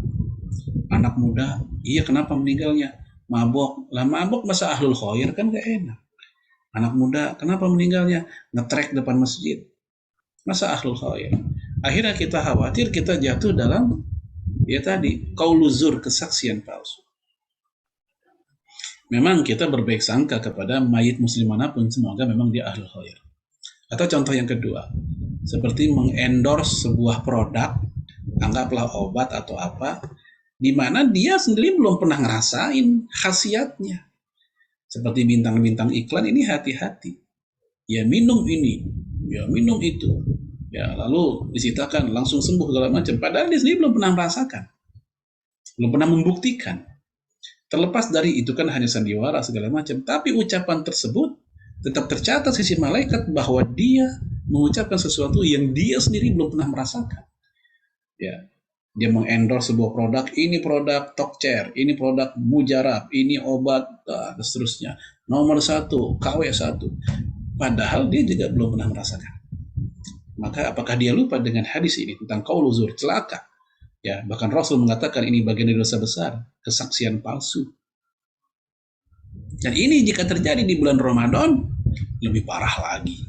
Anak muda. Iya, kenapa meninggalnya? Mabok. Lah mabok masa ahlul khair, kan gak enak. Anak muda, kenapa meninggalnya? Ngetrek depan masjid. Masa ahlul khair? Akhirnya kita khawatir kita jatuh dalam ya tadi qauluzur, kesaksian palsu. Memang kita berbaik sangka kepada mayit muslim manapun, semoga memang dia ahlul khair. Atau contoh yang kedua, seperti mengendorse sebuah produk, anggaplah obat atau apa, di mana dia sendiri belum pernah ngerasain khasiatnya. Seperti bintang-bintang iklan ini, hati-hati. Ya minum ini, ya minum itu. Ya lalu disitakan langsung sembuh segala macam. Padahal dia sendiri belum pernah merasakan, belum pernah membuktikan. Terlepas dari itu kan hanya sandiwara segala macam, tapi ucapan tersebut tetap tercatat sisi malaikat bahwa dia mengucapkan sesuatu yang dia sendiri belum pernah merasakan. Ya, dia mengendorse sebuah produk, ini produk Tokcer, ini produk Mujarab, ini obat, dan seterusnya. Nomor 1, KW1. Padahal dia juga belum pernah merasakan. Maka apakah dia lupa dengan hadis ini tentang qauluzur, celaka? Ya, bahkan Rasul mengatakan ini bagian dari dosa besar, kesaksian palsu. Dan ini jika terjadi di bulan Ramadan, lebih parah lagi.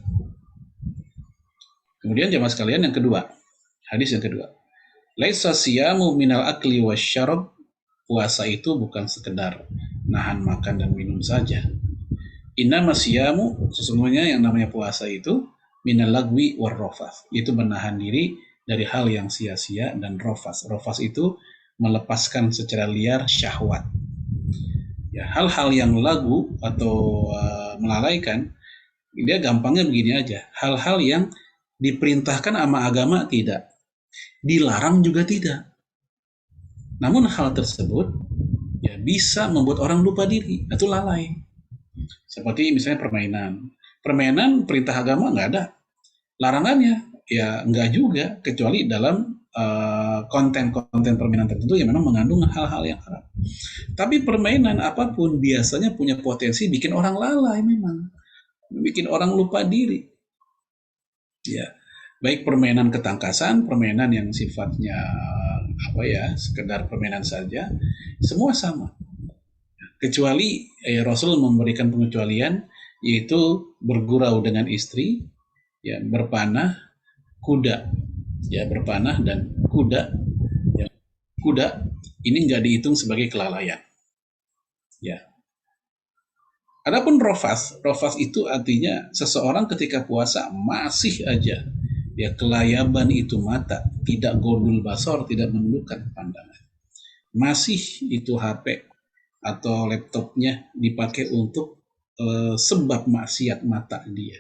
Kemudian jemaah sekalian yang kedua, hadis yang kedua. Laisa siyamu minal akli wasyarab. Puasa itu bukan sekedar nahan makan dan minum saja. Innama siyamu, sesungguhnya yang namanya puasa itu minal lagwi warrofas. Itu menahan diri dari hal yang sia-sia dan rofas. Rofas itu melepaskan secara liar syahwat. Ya, hal-hal yang lagu atau melalaikan, dia gampangnya begini aja. Hal-hal yang diperintahkan sama agama tidak, dilarang juga tidak. Namun hal tersebut ya bisa membuat orang lupa diri atau lalai. Seperti misalnya permainan. Permainan perintah agama nggak ada. Larangannya ya nggak juga, kecuali dalam konten-konten permainan tertentu yang memang mengandung hal-hal yang haram. Tapi permainan apapun biasanya punya potensi bikin orang lalai memang. Bikin orang lupa diri. Ya, baik permainan ketangkasan, permainan yang sifatnya sekedar permainan saja, semua sama. Kecuali Rasul memberikan pengecualian, yaitu bergurau dengan istri, ya, berpanah, kuda, ya, berpanah dan kuda, ya, kuda ini nggak dihitung sebagai kelalaian, ya. Adapun rofas itu artinya seseorang ketika puasa masih aja ya kelayaban itu mata, tidak gordul basor, tidak menundukkan pandangan. Masih itu HP atau laptopnya dipakai untuk sebab maksiat mata dia.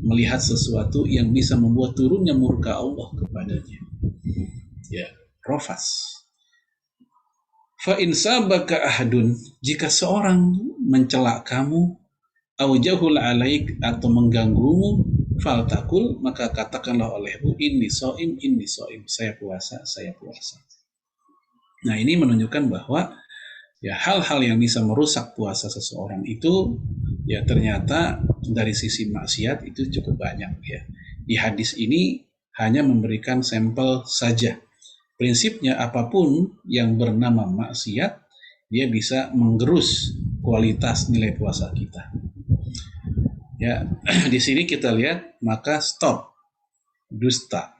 Melihat sesuatu yang bisa membuat turunnya murka Allah kepadanya. Ya, rofas. Fa in sabaka ahadun, jika seorang mencela kamu, au jahul alaik, atau mengganggumu, faltakul, maka katakanlah olehmu, inni soim, saya puasa. Nah, ini menunjukkan bahwa ya hal-hal yang bisa merusak puasa seseorang itu ya ternyata dari sisi maksiat itu cukup banyak ya. Di hadis ini hanya memberikan sampel saja. Prinsipnya apapun yang bernama maksiat, dia bisa menggerus kualitas nilai puasa kita. Ya, di sini kita lihat, maka stop dusta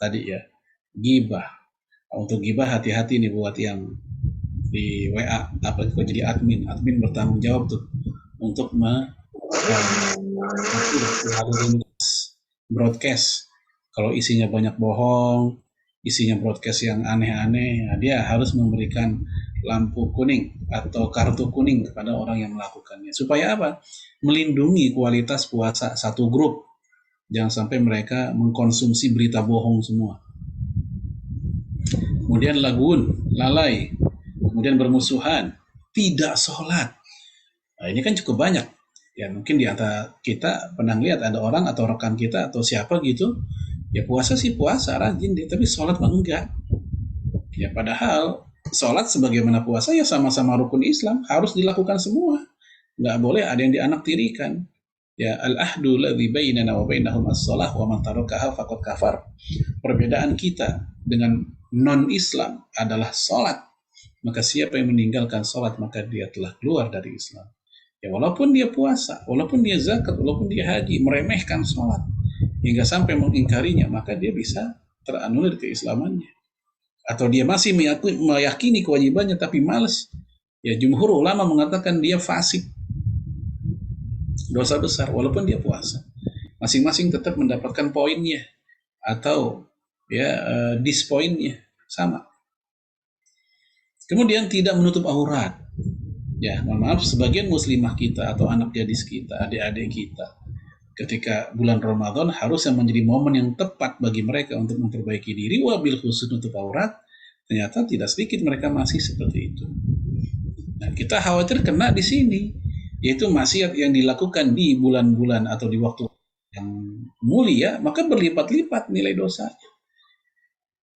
tadi ya, gibah. Untuk gibah hati-hati nih buat yang di WA, apa itu jadi admin bertanggung jawab tuh untuk broadcast. Kalau isinya banyak bohong, isinya broadcast yang aneh-aneh, nah dia harus memberikan lampu kuning atau kartu kuning kepada orang yang melakukannya. Supaya apa? Melindungi kualitas puasa satu grup. Jangan sampai mereka mengkonsumsi berita bohong semua. Kemudian lagun, lalai. Kemudian bermusuhan, tidak sholat. Nah, ini kan cukup banyak. Ya mungkin di antara kita pernah lihat ada orang atau rekan kita atau siapa gitu, ya puasa sih puasa, rajin deh, tapi sholat mah enggak. Ya padahal sholat sebagaimana puasa ya sama-sama rukun Islam, harus dilakukan semua. Nggak boleh ada yang dianaktirikan. Ya al-ahdu ladzi bainana wa bainahum as-shalah wa man tarakaha faqad kafar. Perbedaan kita dengan non-Islam adalah sholat. Maka siapa yang meninggalkan sholat maka dia telah keluar dari Islam. Ya walaupun dia puasa, walaupun dia zakat, walaupun dia haji, meremehkan sholat hingga sampai mengingkarinya, maka dia bisa teranulir keislamannya. Atau dia masih meyakini kewajibannya tapi malas. Ya jumhur ulama mengatakan dia fasik, dosa besar walaupun dia puasa. Masing-masing tetap mendapatkan poinnya atau ya dispoinnya sama. Kemudian tidak menutup aurat. Ya, mohon maaf, sebagian muslimah kita atau anak gadis kita, adik-adik kita, ketika bulan Ramadan harusnya menjadi momen yang tepat bagi mereka untuk memperbaiki diri, wabil khusus nutup aurat, ternyata tidak sedikit mereka masih seperti itu. Nah, kita khawatir kena di sini, yaitu maksiat yang dilakukan di bulan-bulan atau di waktu yang mulia, maka berlipat-lipat nilai dosanya.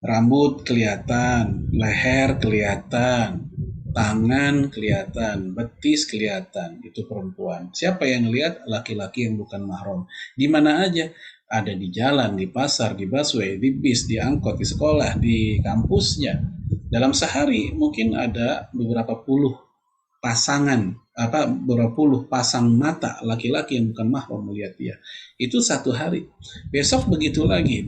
Rambut kelihatan, leher kelihatan, tangan kelihatan, betis kelihatan, itu perempuan. Siapa yang lihat? Laki-laki yang bukan mahram. Di mana aja? ada di jalan, di pasar, di busway, di bis, di angkot, di sekolah, di kampusnya. Dalam sehari mungkin ada beberapa puluh beberapa puluh pasang mata laki-laki yang bukan mahram melihat dia. Itu satu hari. Besok begitu lagi,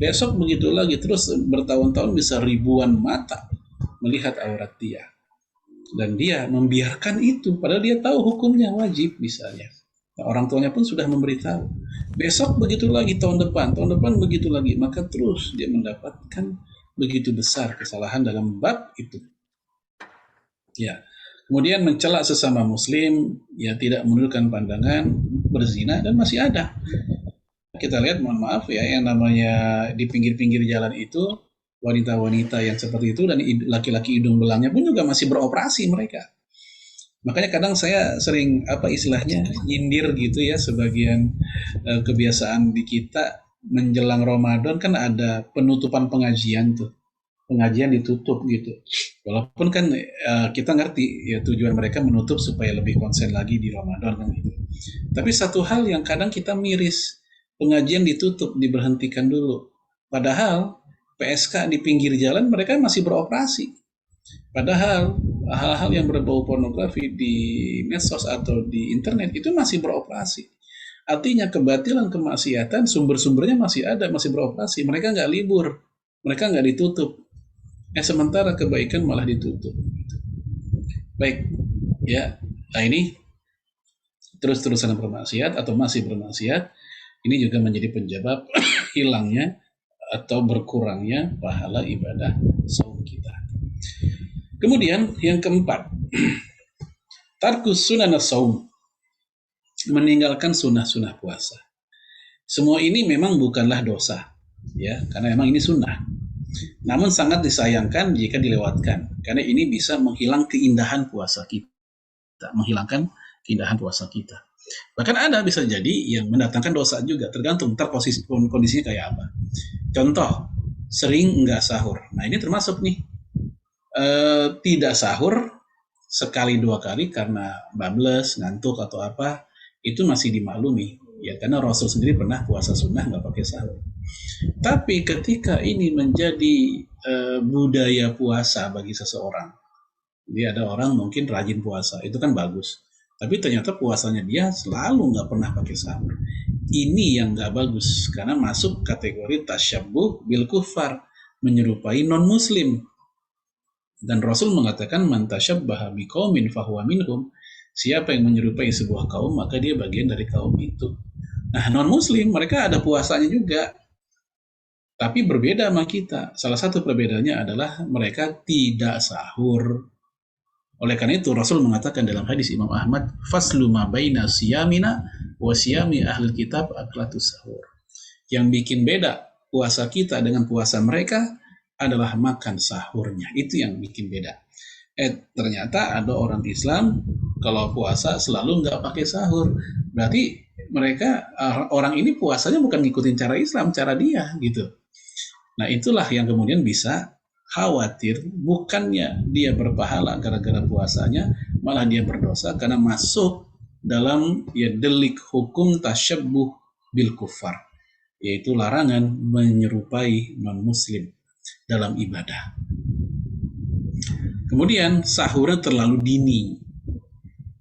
terus bertahun-tahun bisa ribuan mata melihat aurat dia. Dan dia membiarkan itu, padahal dia tahu hukumnya wajib misalnya. Nah, orang tuanya pun sudah memberitahu. Besok begitu lagi, tahun depan begitu lagi. Maka terus dia mendapatkan begitu besar kesalahan dalam bab itu. Ya. Kemudian mencela sesama muslim, ya tidak menundukkan pandangan, berzina, dan masih ada. Kita lihat, mohon maaf ya, yang namanya di pinggir-pinggir jalan itu, wanita-wanita yang seperti itu, dan laki-laki hidung belangnya pun juga masih beroperasi mereka. Makanya kadang saya sering, nyindir gitu ya, sebagian kebiasaan di kita, menjelang Ramadan kan ada penutupan pengajian tuh. Pengajian ditutup gitu. Walaupun kan kita ngerti ya tujuan mereka menutup supaya lebih konsen lagi di Ramadan kan gitu. Tapi satu hal yang kadang kita miris, pengajian ditutup, diberhentikan dulu. Padahal PSK di pinggir jalan mereka masih beroperasi. Padahal hal-hal yang berbau pornografi di medsos atau di internet itu masih beroperasi. Artinya kebatilan, kemaksiatan, sumber-sumbernya masih ada, masih beroperasi. Mereka nggak libur, mereka nggak ditutup. Sementara kebaikan malah ditutup. Baik, ya. Nah ini terus-terusan bermaksiat atau masih bermaksiat, ini juga menjadi penyebab hilangnya atau berkurangnya pahala ibadah saum kita. Kemudian yang keempat, tarkus sunnah saum, meninggalkan sunnah-sunnah puasa. Semua ini memang bukanlah dosa, ya, karena memang ini sunnah. Namun sangat disayangkan jika dilewatkan, karena ini bisa menghilangkan keindahan puasa kita, Bahkan ada bisa jadi yang mendatangkan dosa juga, tergantung kondisinya kayak apa. Contoh, sering nggak sahur. Nah ini termasuk nih, tidak sahur sekali dua kali karena bablas, ngantuk atau apa, itu masih dimaklumi. Ya karena Rasul sendiri pernah puasa sunnah nggak pakai sahur. Tapi ketika ini menjadi budaya puasa bagi seseorang, jadi ada orang mungkin rajin puasa, itu kan bagus. Tapi ternyata puasanya dia selalu nggak pernah pakai sahur. Ini yang nggak bagus, karena masuk kategori tasyabbuh bil kufar, menyerupai non-muslim. Dan Rasul mengatakan, man tasyabbaha biqaumin fahuwa minhum. Siapa yang menyerupai sebuah kaum, maka dia bagian dari kaum itu. Nah, non-muslim, mereka ada puasanya juga. Tapi berbeda sama kita. Salah satu perbedaannya adalah mereka tidak sahur. Oleh karena itu, Rasul mengatakan dalam hadis Imam Ahmad, faslu ma baina siyamina wa siyami ahlul kitab aklatus sahur. Yang bikin beda puasa kita dengan puasa mereka adalah makan sahurnya. Itu yang bikin beda. Ternyata ada orang Islam kalau puasa selalu nggak pakai sahur. Berarti mereka, orang ini puasanya bukan ngikutin cara Islam, cara dia gitu. Nah itulah yang kemudian bisa khawatir, bukannya dia berpahala gara-gara puasanya, malah dia berdosa karena masuk dalam delik hukum tasyabbuh bil kufar, yaitu larangan menyerupai non-muslim dalam ibadah. Kemudian sahurnya terlalu dini.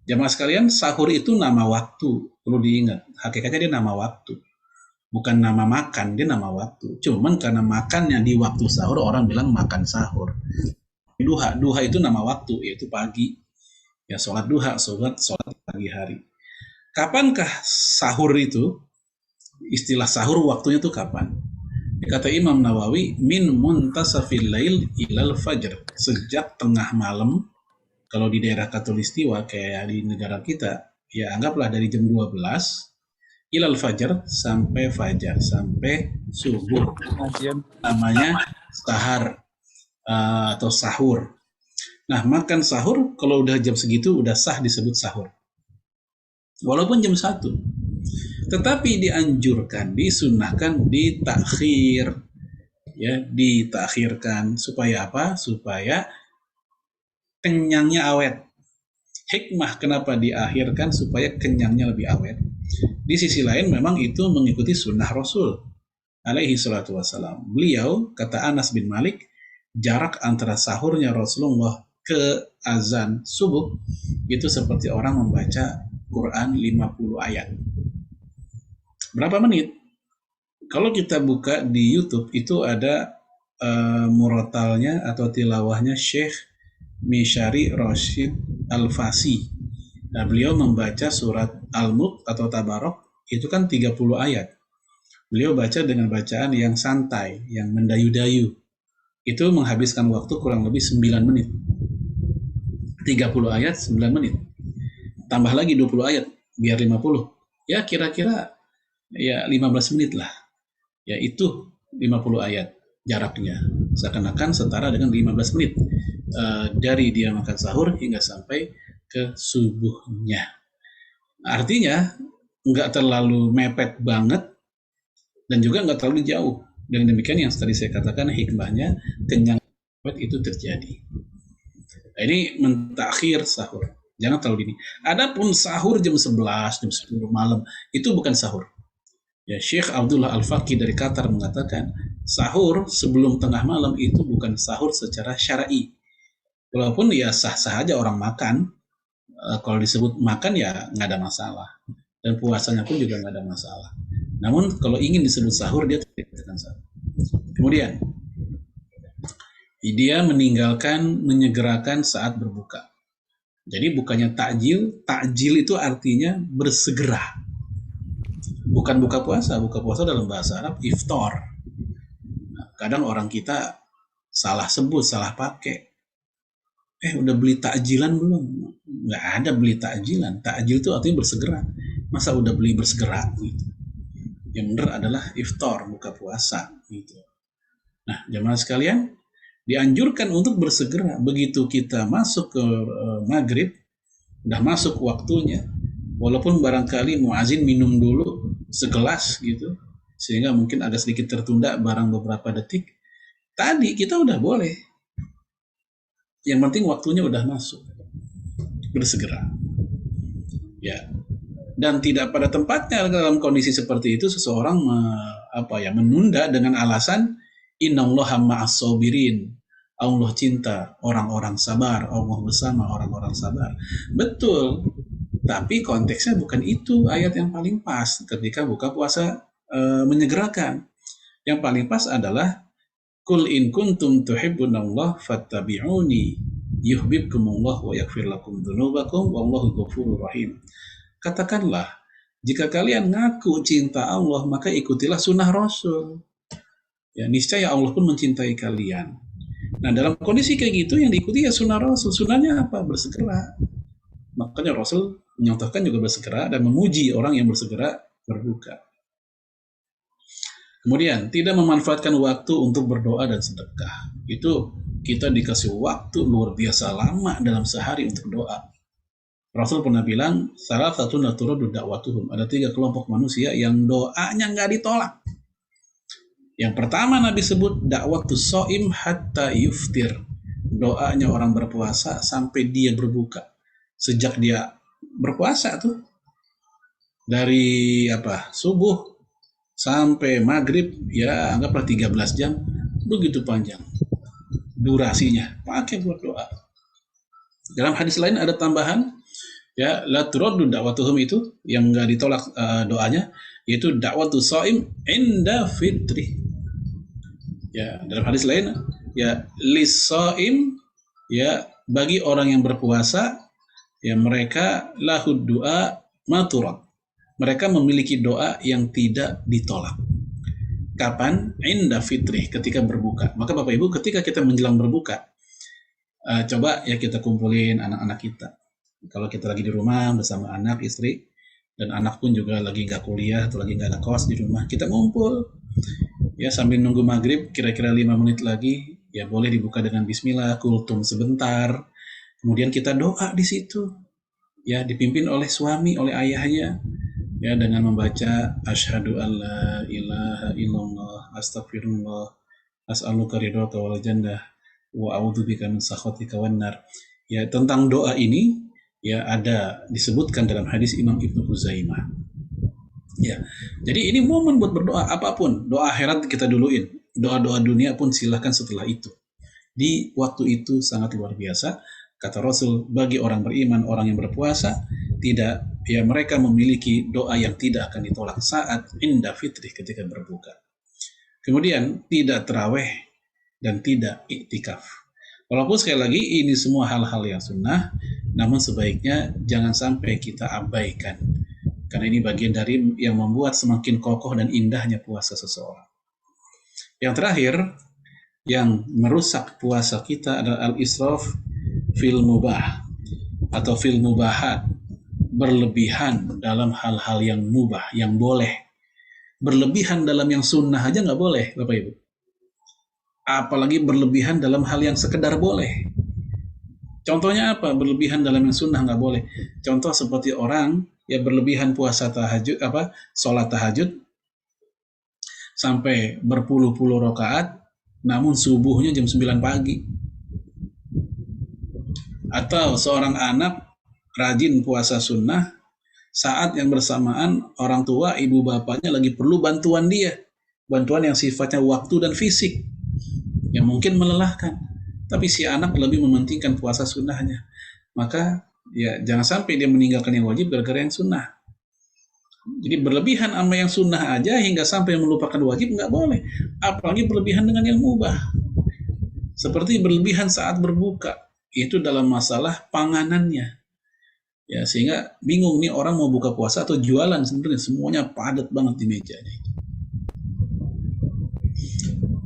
Jamaah sekalian, sahur itu nama waktu, perlu diingat. Hakikatnya dia nama waktu, bukan nama makan, dia nama waktu. Cuman karena makannya di waktu sahur, orang bilang makan sahur. Duha itu nama waktu, yaitu pagi. Ya sholat duha, sholat pagi hari. Kapankah sahur itu? Istilah sahur waktunya itu kapan? Kata Imam Nawawi, min muntasafil lail ilal fajr, sejak tengah malam. Kalau di daerah Katulistiwa kayak di negara kita, ya anggaplah dari jam 12 ilal fajar sampai subuh. Namanya sahar atau sahur. Nah, makan sahur kalau udah jam segitu udah sah disebut sahur. Walaupun jam 1. Tetapi dianjurkan, disunnahkan ditakhir. Ya, ditakhirkan supaya apa? Supaya kenyangnya awet. Hikmah kenapa diakhirkan supaya kenyangnya lebih awet. Di sisi lain memang itu mengikuti sunnah Rasul. alaihi salatu wassalam. Beliau, kata Anas bin Malik, jarak antara sahurnya Rasulullah ke azan subuh itu seperti orang membaca Quran 50 ayat. Berapa menit? Kalau kita buka di YouTube itu ada murotalnya atau tilawahnya Syekh Mishari Rashid Al-Fasi. Nah, beliau membaca surat Al-Mulk atau Tabarok itu kan 30 ayat. Beliau baca dengan bacaan yang santai, yang mendayu-dayu. Itu menghabiskan waktu kurang lebih 9 menit. 30 ayat 9 menit. Tambah lagi 20 ayat biar 50. Ya kira-kira ya 15 menit lah. Ya itu 50 ayat jaraknya. Seakan-akan setara dengan 15 menit dari dia makan sahur hingga sampai ke subuhnya. Artinya nggak terlalu mepet banget dan juga nggak terlalu jauh. Dengan demikian yang tadi saya katakan hikmahnya kenyang itu terjadi. Nah, ini mentakhir sahur. Jangan terlalu dini. Adapun sahur jam 11, jam 10 malam itu bukan sahur. Ya, Syekh Abdullah Al-Faqih dari Qatar mengatakan sahur sebelum tengah malam itu bukan sahur secara syar'i. Walaupun ya sah-sah aja orang makan, kalau disebut makan ya nggak ada masalah. Dan puasanya pun juga nggak ada masalah. Namun kalau ingin disebut sahur dia tidak dikatakan sahur. Kemudian dia meninggalkan menyegerakan saat berbuka. Jadi bukannya takjil itu artinya bersegera. Bukan buka puasa dalam bahasa Arab iftar. Nah, kadang orang kita salah sebut, salah pakai. Udah beli takjilan belum? Nggak ada beli takjilan. Takjil itu artinya bersegera. Masa udah beli bersegera gitu. Yang benar adalah iftar, buka puasa gitu. Nah, jemaah sekalian, dianjurkan untuk bersegera. Begitu kita masuk ke maghrib, udah masuk waktunya, walaupun barangkali muazin minum dulu segelas gitu, sehingga mungkin agak sedikit tertunda barang beberapa detik, tadi kita udah boleh. Yang penting waktunya udah masuk, bersegera. Ya. Dan tidak pada tempatnya dalam kondisi seperti itu seseorang menunda dengan alasan innallaha ma'as sabirin. Allah cinta orang-orang sabar, Allah bersama orang-orang sabar. Betul, tapi konteksnya bukan itu ayat yang paling pas ketika buka puasa menyegerakan. Yang paling pas adalah Qul in kuntum tuhibbunallah fattabi'uni yuhibbukumullah wa yaghfir lakum dzunubakum wallahu ghafurur rahim. Katakanlah, jika kalian ngaku cinta Allah, maka ikutilah sunnah Rasul. Ya, niscaya Allah pun mencintai kalian. Nah, dalam kondisi kayak gitu, yang diikuti ya sunnah Rasul. Sunnahnya apa? Bersegera. Makanya Rasul menyatakan juga bersegera dan memuji orang yang bersegera berbuka. Kemudian, tidak memanfaatkan waktu untuk berdoa dan sedekah. Itu kita dikasih waktu luar biasa lama dalam sehari untuk doa. Rasul pernah bilang, salah satu naturadu dakwatuhum. Ada 3 kelompok manusia yang doanya nggak ditolak. Yang pertama Nabi sebut dakwatus shaim hatta yuftir. Doanya orang berpuasa sampai dia berbuka. Sejak dia berpuasa tuh, dari subuh sampai maghrib, ya anggaplah 13 jam, begitu panjang durasinya, pakai buat doa. Dalam hadis lain ada tambahan, ya la turaddu da'watuhum itu yang enggak ditolak doanya, yaitu da'watus shaim inda fitri. Ya, dalam hadis lain ya lis-shaim, ya bagi orang yang berpuasa, ya mereka lahud du'a maturad. Mereka memiliki doa yang tidak ditolak. Kapan? Inda fitri, ketika berbuka. Maka Bapak Ibu, ketika kita menjelang berbuka, coba ya kita kumpulin anak-anak kita. Kalau kita lagi di rumah bersama anak, istri, dan anak pun juga lagi nggak kuliah atau lagi nggak ada kos di rumah, kita ngumpul. Ya sambil nunggu maghrib, kira-kira 5 menit lagi, ya boleh dibuka dengan bismillah, kultum sebentar. Kemudian kita doa di situ. Ya dipimpin oleh suami, oleh ayahnya. Ya dengan membaca asyhadu alla ilaha illallah astaghfirullah as'aluka ridhaka wal jannah wa a'udzubika min sakhatika wan nar. Ya tentang doa ini ya ada disebutkan dalam hadis Imam Ibnu Huzaimah. Ya, jadi ini momen buat berdoa apapun. Doa akhirat kita duluin, doa-doa dunia pun silahkan setelah itu. Di waktu itu sangat luar biasa. Kata Rasul, bagi orang beriman, orang yang berpuasa, tidak, ya mereka memiliki doa yang tidak akan ditolak saat indah fitri ketika berbuka. Kemudian tidak terawih dan tidak iktikaf. Walaupun sekali lagi ini semua hal-hal yang sunnah, namun sebaiknya jangan sampai kita abaikan. Karena ini bagian dari yang membuat semakin kokoh dan indahnya puasa seseorang. Yang terakhir, yang merusak puasa kita adalah al-israf fil mubah atau fil mubahat, berlebihan dalam hal-hal yang mubah, yang boleh. Berlebihan dalam yang sunnah aja nggak boleh, Bapak Ibu. Apalagi berlebihan dalam hal yang sekedar boleh. Contohnya apa? Berlebihan dalam yang sunnah nggak boleh. Contoh seperti orang ya berlebihan puasa tahajud, sholat tahajud sampai berpuluh-puluh rakaat, namun subuhnya jam 9 pagi. Atau seorang anak rajin puasa sunnah, saat yang bersamaan orang tua, ibu bapaknya lagi perlu bantuan dia. Bantuan yang sifatnya waktu dan fisik, yang mungkin melelahkan. Tapi si anak lebih mementingkan puasa sunnahnya. Maka ya jangan sampai dia meninggalkan yang wajib gara-gara yang sunnah. Jadi berlebihan sama yang sunnah aja hingga sampai melupakan wajib nggak boleh. Apalagi berlebihan dengan yang mubah. Seperti berlebihan saat berbuka. Itu dalam masalah panganannya. Ya, sehingga bingung nih orang mau buka puasa atau jualan, sebenarnya semuanya padat banget di mejanya.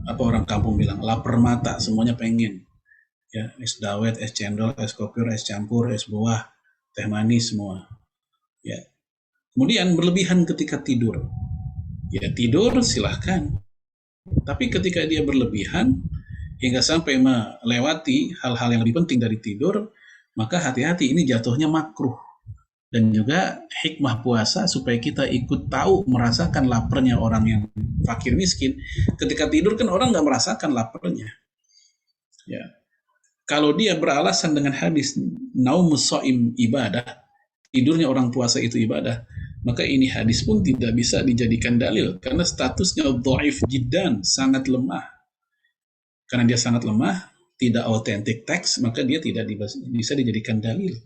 Apa orang kampung bilang, lapar mata, semuanya pengen. Ya, es dawet, es cendol, es kopior, es campur, es buah, teh manis semua. Ya. Kemudian berlebihan ketika tidur. Ya, tidur silahkan. Tapi ketika dia berlebihan hingga sampai melewati hal-hal yang lebih penting dari tidur, maka hati-hati, ini jatuhnya makruh. Dan juga hikmah puasa supaya kita ikut tahu, merasakan laparnya orang yang fakir miskin. Ketika tidur kan orang nggak merasakan laparnya. Ya. Kalau dia beralasan dengan hadis naumus shaim ibadah, tidurnya orang puasa itu ibadah, maka ini hadis pun tidak bisa dijadikan dalil karena statusnya dhaif jiddan, sangat lemah. Karena dia sangat lemah, tidak authentic teks, maka dia tidak bisa dijadikan dalil.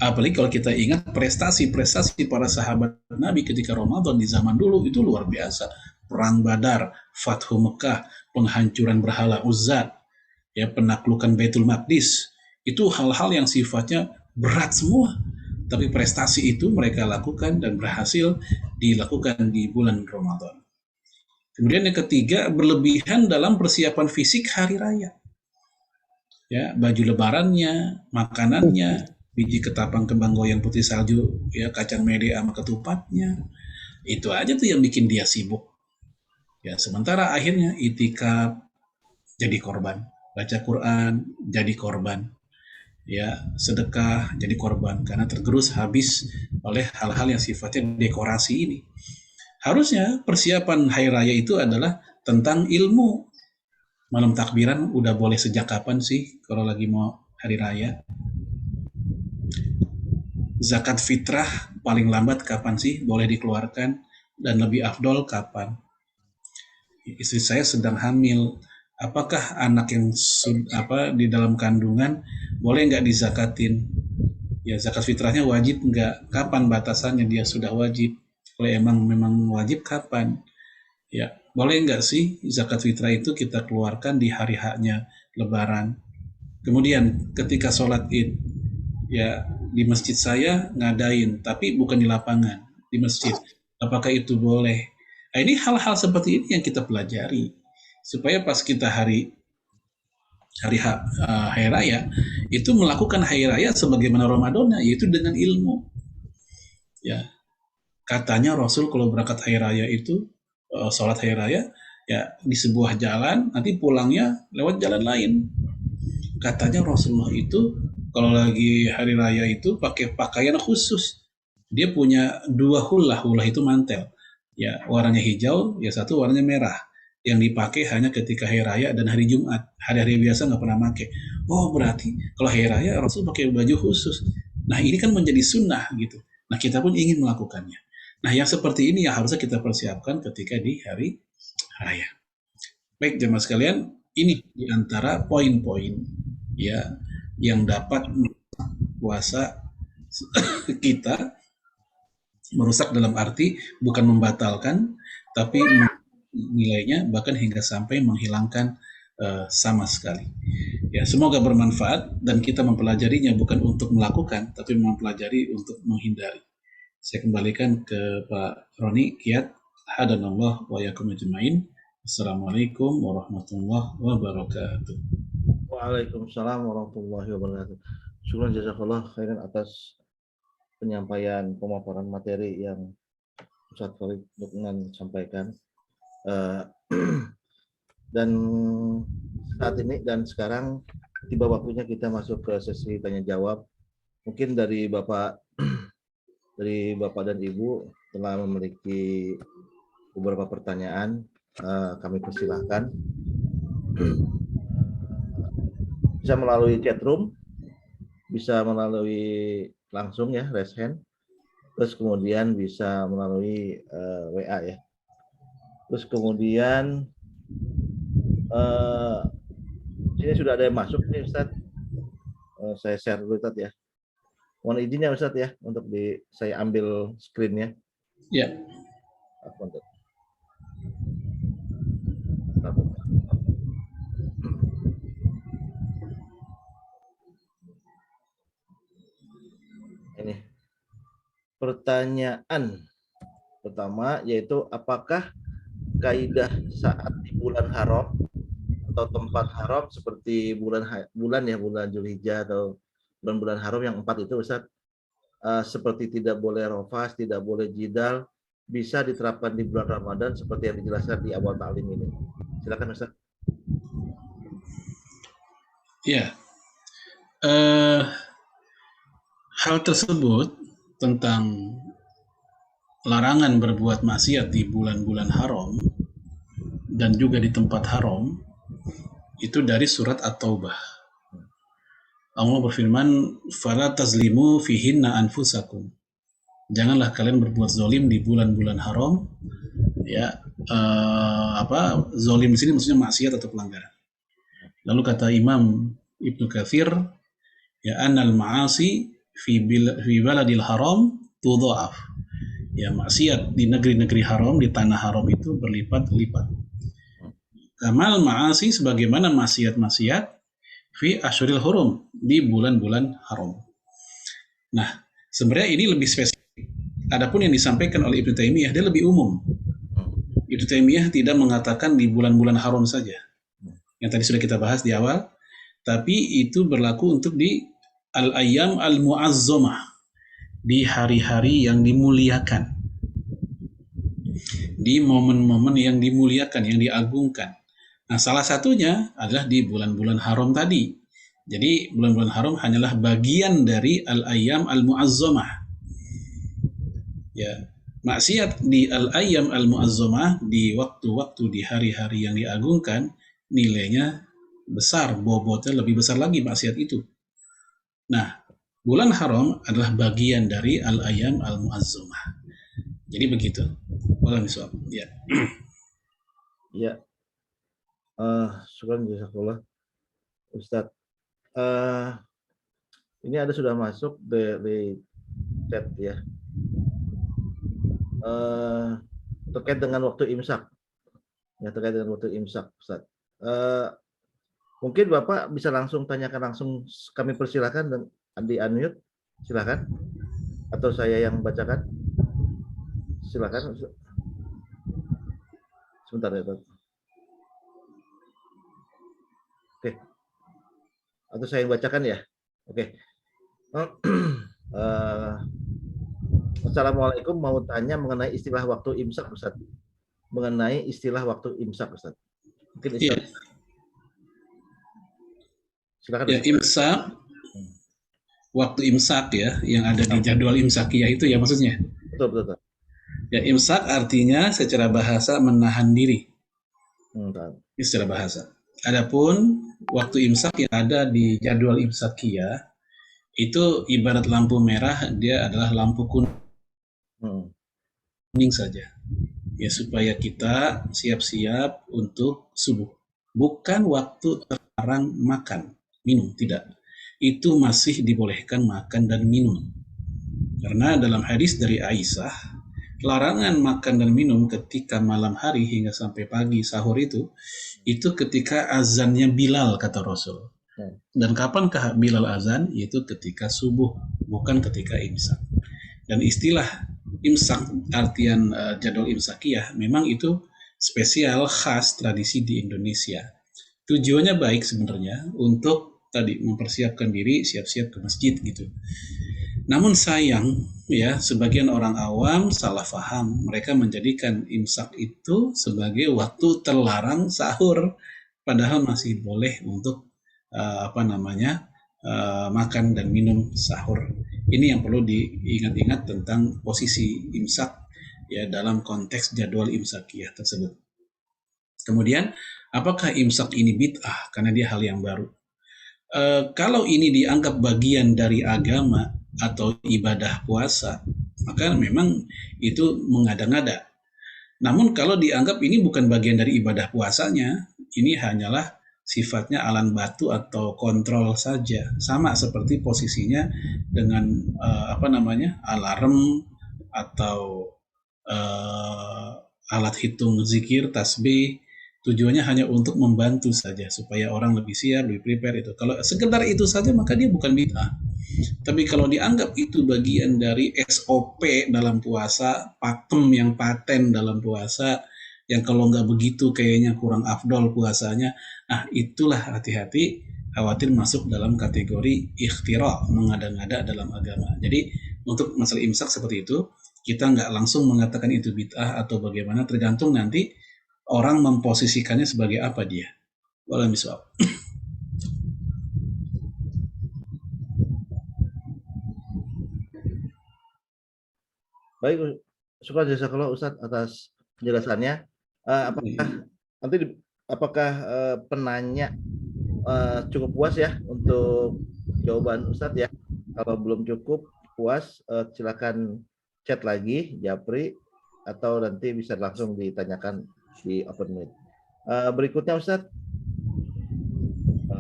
Apalagi kalau kita ingat prestasi-prestasi para sahabat Nabi ketika Ramadan di zaman dulu itu luar biasa. Perang Badar, Fathu Mekah, penghancuran berhala Uzzat, ya, penaklukan Baitul Maqdis. Itu hal-hal yang sifatnya berat semua. Tapi prestasi itu mereka lakukan dan berhasil dilakukan di bulan Ramadan. Kemudian yang ketiga, berlebihan dalam persiapan fisik hari raya. Ya, baju lebarannya, makanannya, biji ketapang kembang goyang putih salju, ya, kacang mede sama ketupatnya. Itu aja tuh yang bikin dia sibuk. Ya, sementara akhirnya itikaf jadi korban, baca Quran jadi korban, ya, sedekah jadi korban karena tergerus habis oleh hal-hal yang sifatnya dekorasi ini. Harusnya persiapan hari raya itu adalah tentang ilmu. Malam takbiran udah boleh sejak kapan sih kalau lagi mau hari raya? Zakat fitrah paling lambat kapan sih boleh dikeluarkan, dan lebih afdol kapan? Istri saya sedang hamil, apakah anak yang di dalam kandungan boleh nggak dizakatin? Ya, zakat fitrahnya wajib nggak? Kapan batasannya dia sudah wajib? Kalau memang wajib kapan? Ya, boleh nggak sih zakat fitrah itu kita keluarkan di hari haknya Lebaran? Kemudian ketika sholat Id, ya, di masjid saya ngadain, tapi bukan di lapangan, di masjid. Apakah itu boleh? Nah, ini hal-hal seperti ini yang kita pelajari supaya pas kita hari raya itu melakukan hari raya sebagaimana Ramadan, yaitu dengan ilmu. Ya, katanya Rasul kalau berangkat hari raya itu sholat hari raya ya di sebuah jalan, nanti pulangnya lewat jalan lain. Katanya Rasulullah itu kalau lagi hari raya itu pakai pakaian khusus. Dia punya 2 hullah itu mantel. Ya, warnanya hijau, ya satu warnanya merah. Yang dipakai hanya ketika hari raya dan hari Jumat. Hari-hari biasa nggak pernah pakai. Oh, berarti kalau hari raya Rasul pakai baju khusus. Nah, ini kan menjadi sunnah gitu. Nah, kita pun ingin melakukannya. Nah, yang seperti ini yang harusnya kita persiapkan ketika di hari raya. Baik, jemaah sekalian, ini di antara poin-poin ya yang dapat puasa kita merusak dalam arti bukan membatalkan, tapi nilainya bahkan hingga sampai menghilangkan sama sekali. Ya, semoga bermanfaat dan kita mempelajarinya bukan untuk melakukan, tapi mempelajari untuk menghindari. Saya kembalikan ke Pak Roni Kiat. Hadanallah wa yakum ajmain. Assalamualaikum warahmatullahi wabarakatuh. Waalaikumsalam warahmatullahi wabarakatuh. Syukran jazakallah khairan atas penyampaian pemaparan materi yang Ustadz Khalid Lukman sampaikan. Dan saat ini dan sekarang tiba waktunya kita masuk ke sesi tanya jawab. Mungkin dari Bapak dan Ibu telah memiliki beberapa pertanyaan, kami persilahkan. Bisa melalui chat room, bisa melalui langsung ya, raise hand, terus kemudian bisa melalui WA ya. Terus kemudian ini sudah ada yang masuk nih Ustadz. Saya share dulu Ustadz ya. Mohon izinnya Ustadz ya untuk saya ambil screen-nya. Ya. Ini pertanyaan pertama yaitu apakah kaidah saat di bulan haram atau tempat haram seperti bulan Zulhijjah atau bulan-bulan haram yang 4 itu Ustaz, seperti tidak boleh rofas, tidak boleh jidal, bisa diterapkan di bulan Ramadan seperti yang dijelaskan di awal ta'lim ini. Silakan Ustaz. Ya. Hal tersebut tentang larangan berbuat maksiat di bulan-bulan haram dan juga di tempat haram itu dari surat At-Taubah. Allah berfirman, "Fala tazlimu fihinna anfusakum." Janganlah kalian berbuat zalim di bulan-bulan haram. Ya, zalim di sini maksudnya maksiat atau pelanggaran. Lalu kata Imam Ibnu Katsir, ya annal ma'asi fi baladil haram tudha'af. Ya, maksiat di negeri-negeri haram, di tanah haram itu berlipat-lipat. Kamal ma'asi sebagaimana maksiat-maksiat fi asyuril hurum, di bulan-bulan haram. Nah, sebenarnya ini lebih spesifik. Adapun yang disampaikan oleh Ibnu Taimiyah dia lebih umum. Ibnu Taimiyah tidak mengatakan di bulan-bulan haram saja. Yang tadi sudah kita bahas di awal, tapi itu berlaku untuk di al-ayyam al-mu'azzamah, di hari-hari yang dimuliakan, di momen-momen yang dimuliakan, yang diagungkan. Nah, salah satunya adalah di bulan-bulan haram tadi. Jadi bulan-bulan haram hanyalah bagian dari al-ayyam al-mu'azzamah. Ya, maksiat di al-ayyam al-mu'azzamah, di waktu-waktu, di hari-hari yang diagungkan, nilainya besar, bobotnya lebih besar lagi maksiat itu. Nah, bulan haram adalah bagian dari al-ayyam al-mu'azzamah. Jadi begitu. Wallahu a'lam. Ya. Ya. Syukran jazakallah Ustadz. Ini ada sudah masuk dari chat ya. Terkait dengan waktu imsak. Ya, terkait dengan waktu imsak, Ustadz. Mungkin Bapak bisa langsung tanyakan langsung, kami persilakan dan di unmute, silakan. Atau saya yang bacakan. Silakan. Sebentar ya, Pak. Oke. Atau saya yang bacakan ya. Oke. Assalamualaikum, mau tanya mengenai istilah waktu imsak, Ustaz. Mengenai istilah waktu imsak, Ustaz. Mungkin Iya. Silakan. Ya, imsak, waktu imsak ya, yang ada di jadwal imsakiyah itu ya maksudnya. Betul. Ya, imsak artinya secara bahasa menahan diri. Ini secara bahasa. Adapun waktu imsak yang ada di jadwal imsakiyah itu ibarat lampu merah, dia adalah lampu kuning. Kuning saja. Ya, supaya kita siap-siap untuk subuh. Bukan waktu terlarang makan, minum, tidak. Itu masih dibolehkan makan dan minum. Karena dalam hadis dari Aisyah, larangan makan dan minum ketika malam hari hingga sampai pagi sahur itu ketika azannya Bilal, kata Rasul. Dan kapankah Bilal azan? Yaitu ketika subuh, bukan ketika imsak. Dan istilah imsak, artian jadwal imsakiyah, memang itu spesial khas tradisi di Indonesia. Tujuannya baik sebenarnya untuk tadi mempersiapkan diri siap-siap ke masjid gitu. Namun sayang ya, sebagian orang awam salah paham. Mereka menjadikan imsak itu sebagai waktu terlarang sahur, padahal masih boleh untuk makan dan minum sahur. Ini yang perlu diingat-ingat tentang posisi imsak ya dalam konteks jadwal imsakiyah tersebut. Kemudian, apakah imsak ini bid'ah karena dia hal yang baru? Kalau ini dianggap bagian dari agama atau ibadah puasa, maka memang itu mengada-ngada. Namun kalau dianggap ini bukan bagian dari ibadah puasanya, ini hanyalah sifatnya alan batu atau kontrol saja, sama seperti posisinya dengan alarm atau alat hitung zikir, tasbih. Tujuannya hanya untuk membantu saja supaya orang lebih siap, lebih prepare itu. Kalau sekedar itu saja maka dia bukan bid'ah. Tapi kalau dianggap itu bagian dari SOP dalam puasa, pakem yang paten dalam puasa, yang kalau nggak begitu kayaknya kurang afdol puasanya, itulah hati-hati, khawatir masuk dalam kategori ikhtira, mengada-ngada dalam agama. Jadi untuk masalah imsak seperti itu, kita nggak langsung mengatakan itu bid'ah atau bagaimana, tergantung nanti orang memposisikannya sebagai apa dia. Wallahu a'lam. Baik, syukur jazakallah Ustadz atas penjelasannya. Apakah penanya cukup puas ya untuk jawaban Ustadz ya? Kalau belum cukup puas, silakan chat lagi Japri atau nanti bisa langsung ditanyakan di open mic. Berikutnya Ustadz,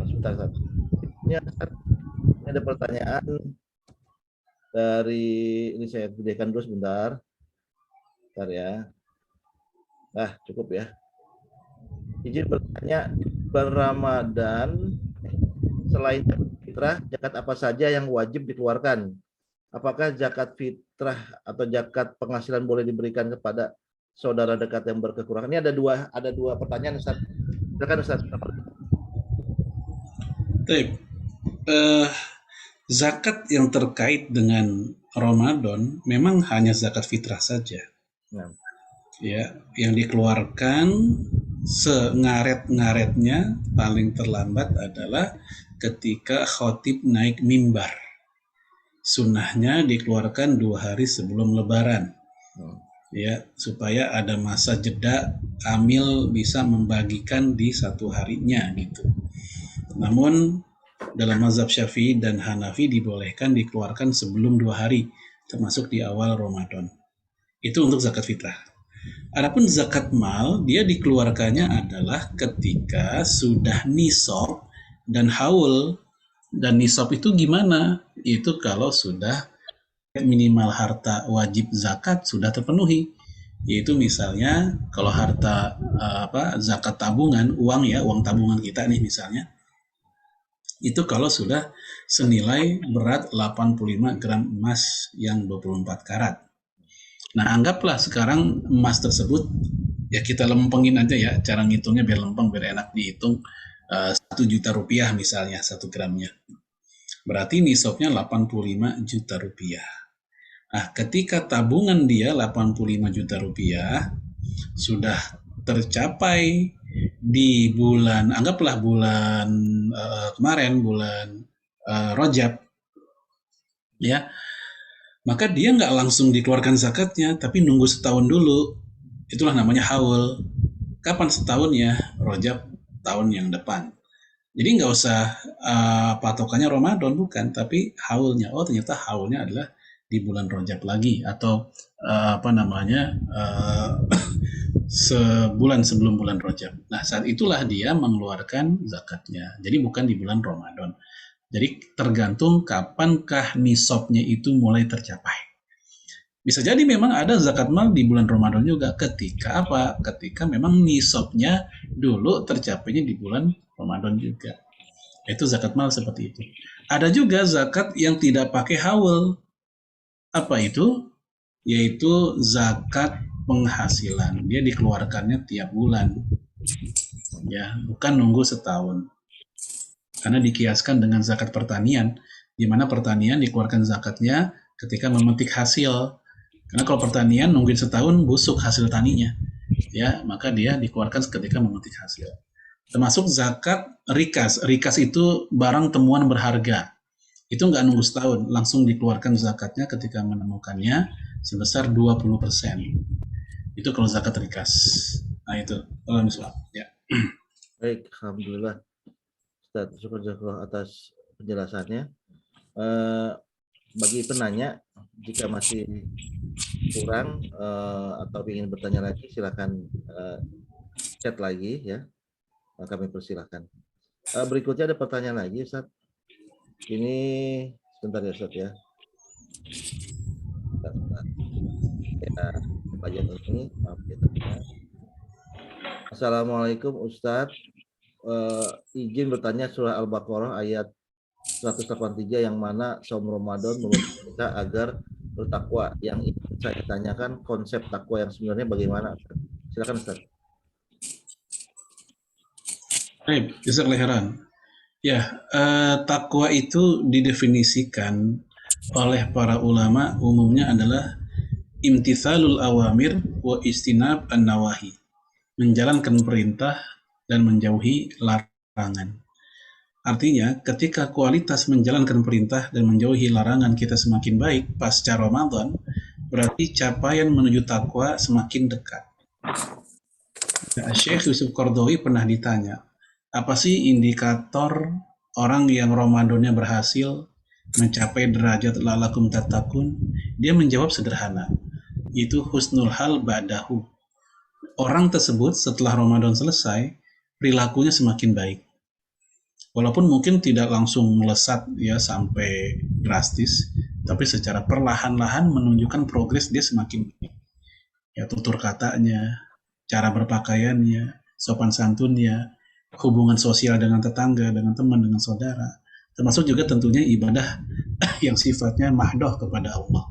sebentar Ustadz. Ini ada pertanyaan dari, ini saya sediakan dulu sebentar ya. Cukup ya. Izin bertanya, Ramadan selain fitrah, zakat apa saja yang wajib dikeluarkan? Apakah zakat fitrah atau zakat penghasilan boleh diberikan kepada saudara dekat yang berkekurangan? Ini ada dua pertanyaan, Ustaz. Silakan Ustaz. Zakat yang terkait dengan Ramadan memang hanya zakat fitrah saja. Ya, yang dikeluarkan sengaret-ngaretnya paling terlambat adalah ketika khotib naik mimbar. Sunnahnya dikeluarkan 2 hari sebelum Lebaran, ya, supaya ada masa jeda, amil bisa membagikan di 1 harinya gitu. Namun dalam mazhab Syafi'i dan Hanafi dibolehkan dikeluarkan sebelum 2 hari, termasuk di awal Ramadan. Itu untuk zakat fitrah. Adapun zakat mal, dia dikeluarkannya adalah ketika sudah nisab dan haul. Dan nisab itu gimana? Itu kalau sudah minimal harta wajib zakat sudah terpenuhi. Yaitu misalnya kalau harta zakat tabungan, uang tabungan kita nih misalnya, itu kalau sudah senilai berat 85 gram emas yang 24 karat. Nah, anggaplah sekarang emas tersebut, ya kita lempengin aja ya, cara ngitungnya biar lempeng, biar enak dihitung, 1 juta rupiah misalnya 1 gramnya. Berarti nisabnya 85 juta rupiah. Nah, ketika tabungan dia 85 juta rupiah, sudah tercapai di bulan, anggaplah bulan kemarin, bulan Rajab, ya, maka dia nggak langsung dikeluarkan zakatnya, tapi nunggu setahun dulu. Itulah namanya haul. Kapan setahunnya? Rajab tahun yang depan. Jadi nggak usah patokannya Ramadan, bukan, tapi haulnya. Oh, ternyata haulnya adalah di bulan Rajab lagi, atau sebulan sebelum bulan Rajab. Nah, saat itulah dia mengeluarkan zakatnya. Jadi bukan di bulan Ramadan. Jadi tergantung kapankah nisabnya itu mulai tercapai. Bisa jadi memang ada zakat mal di bulan Ramadan juga, ketika apa? Ketika memang nisabnya dulu tercapainya di bulan Ramadan juga. Itu zakat mal seperti itu. Ada juga zakat yang tidak pakai haul. Apa itu? Yaitu zakat penghasilan. Dia dikeluarkannya tiap bulan. Ya, bukan nunggu setahun. Karena dikiaskan dengan zakat pertanian, di mana pertanian dikeluarkan zakatnya ketika memetik hasil. Karena kalau pertanian nungguin setahun busuk hasil taninya, ya, maka dia dikeluarkan ketika memetik hasil. Termasuk zakat rikas. Rikas itu barang temuan berharga. Itu nggak nunggu setahun, langsung dikeluarkan zakatnya ketika menemukannya sebesar 20%. Itu kalau zakat rikas. Nah itu, kalau misalnya, ya. Baik, alhamdulillah. Ustaz, syukur jazakallah atas penjelasannya. Bagi penanya, jika masih kurang atau ingin bertanya lagi, silakan chat lagi ya. Kami persilahkan. Berikutnya ada pertanyaan lagi, Ustaz. Ini sebentar ya, Ustaz ya. Sebentar. Ya, bagian ini, maaf ya, teman. Assalamualaikum Ustaz. Izin bertanya surah Al-Baqarah ayat 183 yang mana saum Ramadan menurut kita agar bertakwa. Yang ingin saya tanyakan konsep takwa yang sebenarnya bagaimana? Silakan Ustaz. Baik, jazakallahu khairan. Ya, takwa itu didefinisikan oleh para ulama umumnya adalah imtithalul awamir wa istinab an-nawahi. Menjalankan perintah dan menjauhi larangan. Artinya, ketika kualitas menjalankan perintah dan menjauhi larangan kita semakin baik pasca Ramadan, berarti capaian menuju takwa semakin dekat. Syekh Yusuf Qaradawi pernah ditanya, apa sih indikator orang yang Ramadannya berhasil mencapai derajat la'allakum tattaqun? Dia menjawab sederhana, itu husnul hal ba'dahu. Orang tersebut setelah Ramadan selesai, perilakunya semakin baik. Walaupun mungkin tidak langsung melesat ya sampai drastis, tapi secara perlahan-lahan menunjukkan progres dia semakin baik. Ya, tutur katanya, cara berpakaiannya, sopan santunnya, hubungan sosial dengan tetangga, dengan teman, dengan saudara, termasuk juga tentunya ibadah yang sifatnya mahdoh kepada Allah.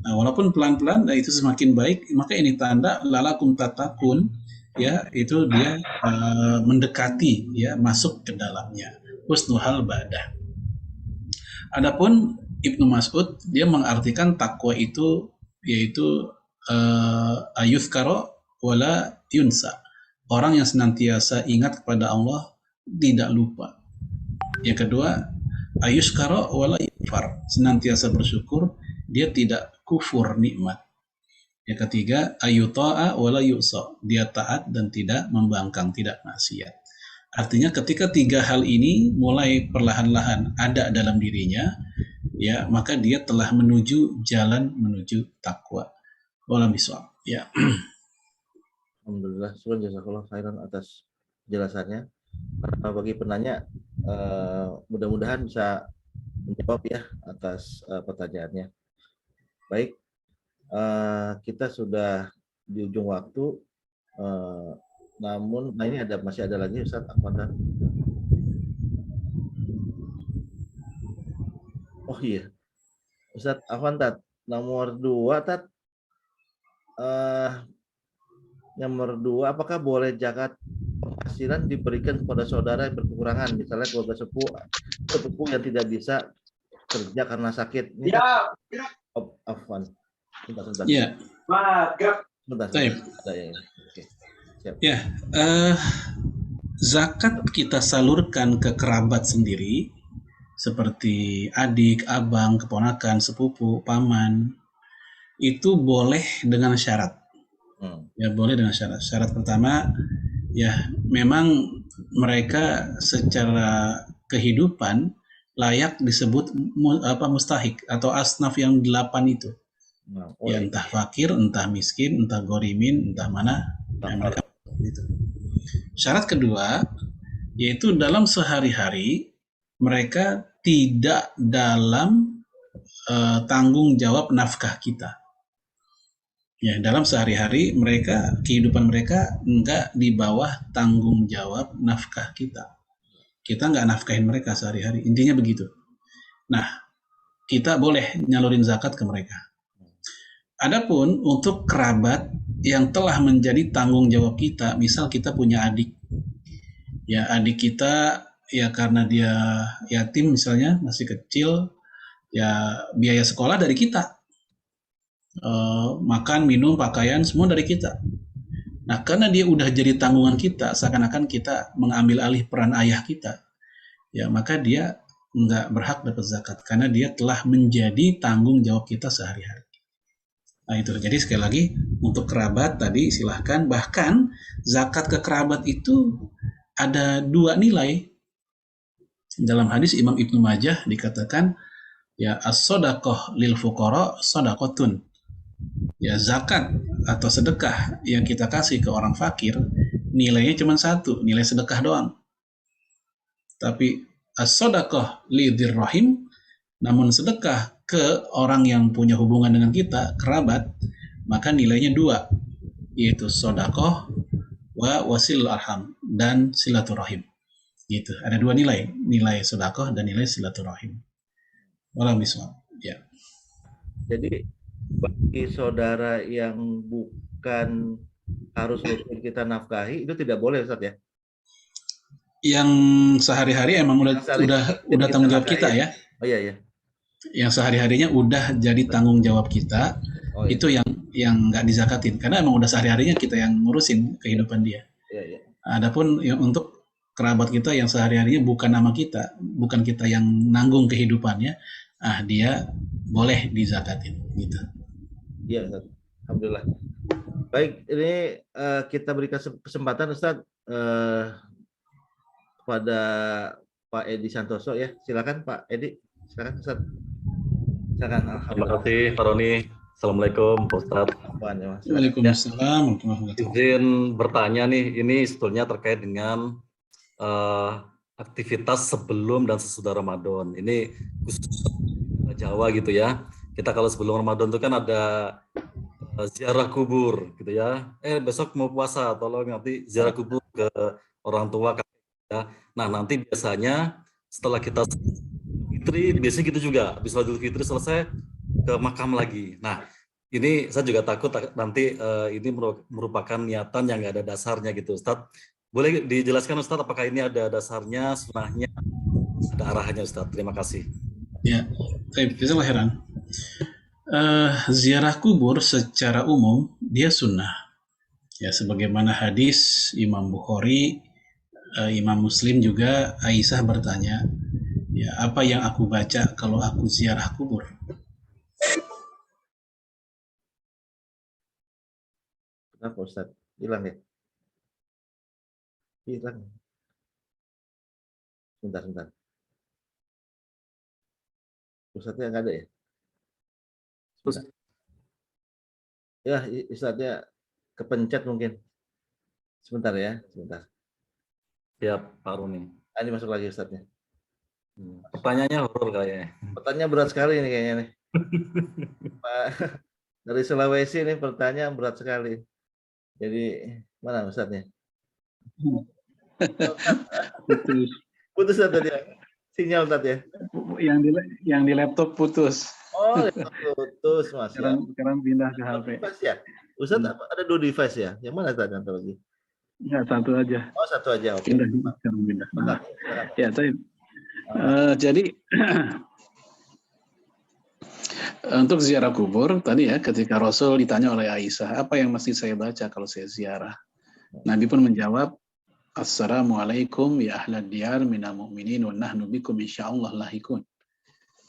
Nah, walaupun pelan-pelan itu semakin baik, maka ini tanda la'allakum tattaqun, ya, itu dia mendekati, ya, masuk ke dalamnya. Husnul hal ba'dah. Adapun Ibnu Mas'ud dia mengartikan takwa itu yaitu ayuzkara wala yunsa. Orang yang senantiasa ingat kepada Allah, tidak lupa. Yang kedua, ayuskara wala yufar, senantiasa bersyukur, dia tidak kufur nikmat. Yang ketiga, ayuta'a wala yu'sa, dia taat dan tidak membangkang, tidak maksiat. Artinya ketika tiga hal ini mulai perlahan-lahan ada dalam dirinya, ya, maka dia telah menuju jalan menuju takwa. Wallahu a'lam. Ya. Alhamdulillah, syukur jazakallah khairan atas penjelasannya. Bagi penanya, mudah-mudahan bisa menjawab ya atas pertanyaannya. Baik, kita sudah di ujung waktu, namun ini masih ada lagi Ustaz Afwan. Oh iya, Ustaz Afwan, nomor 2 nomor 2, apakah boleh zakat penghasilan diberikan kepada saudara yang berkekurangan, misalnya keluarga sepupu yang tidak bisa kerja karena sakit? Ini Afwan. Sebentar. Ya. Sebentar. Ada ya. Oke. Siap. Ya, zakat kita salurkan ke kerabat sendiri, seperti adik, abang, keponakan, sepupu, paman, itu boleh dengan syarat. Ya, boleh dengan syarat. Syarat pertama, ya memang mereka secara kehidupan layak disebut mustahik atau asnaf yang 8 itu. Nah, Ya entah fakir, entah miskin, entah gorimin, entah mana. Ya, mereka itu. Syarat kedua yaitu dalam sehari-hari mereka tidak dalam tanggung jawab nafkah kita. Ya, dalam sehari-hari mereka, kehidupan mereka enggak di bawah tanggung jawab nafkah kita. Kita enggak nafkahin mereka sehari-hari. Intinya begitu. Nah, kita boleh nyalurin zakat ke mereka. Adapun untuk kerabat yang telah menjadi tanggung jawab kita, misal kita punya adik. Ya, adik kita ya karena dia yatim misalnya, masih kecil, ya biaya sekolah dari kita. Makan, minum, pakaian, semua dari kita. Nah, karena dia udah jadi tanggungan kita, seakan-akan kita mengambil alih peran ayah kita, ya maka dia nggak berhak dapat zakat, karena dia telah menjadi tanggung jawab kita sehari-hari. Nah itu, jadi sekali lagi, untuk kerabat tadi silahkan, bahkan zakat ke kerabat itu ada 2 nilai. Dalam hadis Imam Ibnu Majah dikatakan, ya as-sodaqoh lil fuqara sodaqotun. Ya zakat atau sedekah yang kita kasih ke orang fakir nilainya cuma 1, nilai sedekah doang. Tapi as-sodaqoh lidzir rahim, namun sedekah ke orang yang punya hubungan dengan kita, kerabat, maka nilainya 2, yaitu sodaqoh wa wasil arham, dan silaturahim. Gitu. Ada 2 nilai, nilai sedekah dan nilai silaturahim. Wallahu a'lam. Ya. Jadi bagi saudara yang bukan harus rutin kita nafkahi itu tidak boleh, Ustaz ya? Yang sehari-hari emang udah tanggung jawab kita ya. Oh iya ya. Yang sehari-harinya udah jadi tanggung jawab kita, Oh, iya. itu yang nggak dizakatin karena emang udah sehari-harinya kita yang ngurusin kehidupan dia. Iya, iya. Adapun yang untuk kerabat kita yang sehari-harinya bukan nama kita, bukan kita yang nanggung kehidupannya, dia boleh dizakatin gitu. Iya, Ustaz. Alhamdulillah. Baik, ini kita berikan kesempatan Ustaz kepada Pak Edi Santoso ya. Silakan Pak Edi. Silakan Ustaz. Silakan. Terima kasih Pak Roni. Assalamualaikum Pak Ustadz. Waalaikumsalam. Izin bertanya nih, ini sebetulnya terkait dengan aktivitas sebelum dan sesudah Ramadan. Ini khusus Jawa gitu ya. Kita kalau sebelum Ramadan itu kan ada ziarah kubur gitu ya. Besok mau puasa, tolong nanti ziarah kubur ke orang tua ya. Nah, nanti biasanya setelah kita Fitri, biasanya gitu juga. Habis Idul Fitri selesai ke makam lagi. Nah, ini saya juga takut nanti ini merupakan niatan yang nggak ada dasarnya gitu, Ustadz. Boleh dijelaskan Ustadz apakah ini ada dasarnya, sunahnya, ada arahannya Ustadz? Terima kasih. Ya, saya heran. Ziarah kubur secara umum dia sunnah. Ya, sebagaimana hadis Imam Bukhari, Imam Muslim juga, Aisyah bertanya, ya apa yang aku baca kalau aku ziarah kubur? Kenapa Ustaz? Hilang ya? Hilang. Sebentar. Ustaznya nggak ada ya? Sebentar. Ya, Ustaznya kepencet mungkin. Sebentar ya, sebentar. Siap, Pak Roni. Ini masuk lagi Ustaznya. Pertanyaannya horor kayaknya. Pertanyaan berat sekali nih kayaknya nih. Pak, dari Sulawesi nih pertanyaan berat sekali. Jadi mana Ustaznya? Putus tadi ya? Sinyal tadi ya? Yang di laptop putus. Oh, putus Mas. Sekarang pindah ke HP. Device ya? Ustaz ada 2 device ya? Yang mana tadi satu lagi? Ya, satu aja. Oh, satu aja. Oke. Pindah. Nah, ya, jadi untuk ziarah kubur tadi ya, ketika Rasul ditanya oleh Aisyah, apa yang mesti saya baca kalau saya ziarah? Nabi pun menjawab, Assalamualaikum ya ahlad diyar minal mu'minin wa nahnu bikum insyaallah lahikun.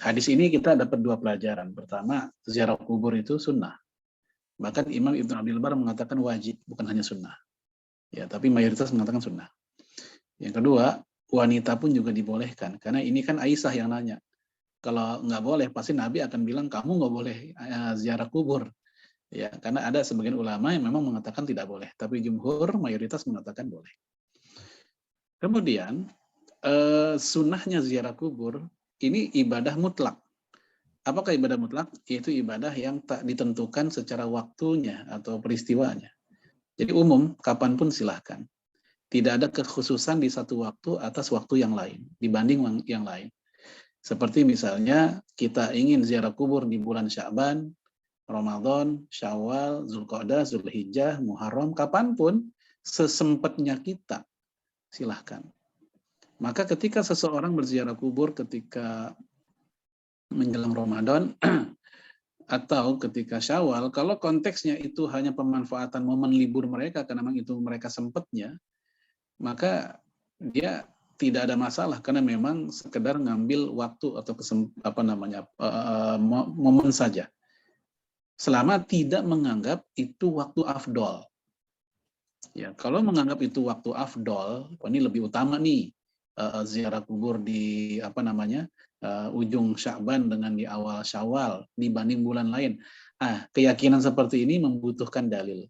Hadis ini kita dapat 2 pelajaran. Pertama, ziarah kubur itu sunnah. Bahkan Imam Ibnu Abdul Bar mengatakan wajib, bukan hanya sunnah. Ya, tapi mayoritas mengatakan sunnah. Yang kedua, wanita pun juga dibolehkan. Karena ini kan Aisyah yang nanya. Kalau nggak boleh, pasti Nabi akan bilang kamu nggak boleh ziarah kubur. Ya, karena ada sebagian ulama yang memang mengatakan tidak boleh, tapi jumhur mayoritas mengatakan boleh. Kemudian sunnahnya ziarah kubur ini ibadah mutlak. Apakah ibadah mutlak? Yaitu ibadah yang tak ditentukan secara waktunya atau peristiwanya. Jadi umum, kapanpun silahkan. Tidak ada kekhususan di satu waktu atas waktu yang lain, dibanding yang lain. Seperti misalnya kita ingin ziarah kubur di bulan Sya'ban, Ramadan, Syawal, Zulqa'dah, Zulhijjah, Muharram, kapanpun sesempatnya kita, silahkan. Maka ketika seseorang berziarah kubur ketika menjelang Ramadan atau ketika Syawal, kalau konteksnya itu hanya pemanfaatan momen libur mereka karena memang itu mereka sempatnya, maka dia tidak ada masalah karena memang sekedar ngambil waktu atau momen saja. Selama tidak menganggap itu waktu afdol. Ya, kalau menganggap itu waktu afdol, ini lebih utama nih ziarah kubur di ujung Sya'ban dengan di awal Syawal dibanding bulan lain. Keyakinan seperti ini membutuhkan dalil.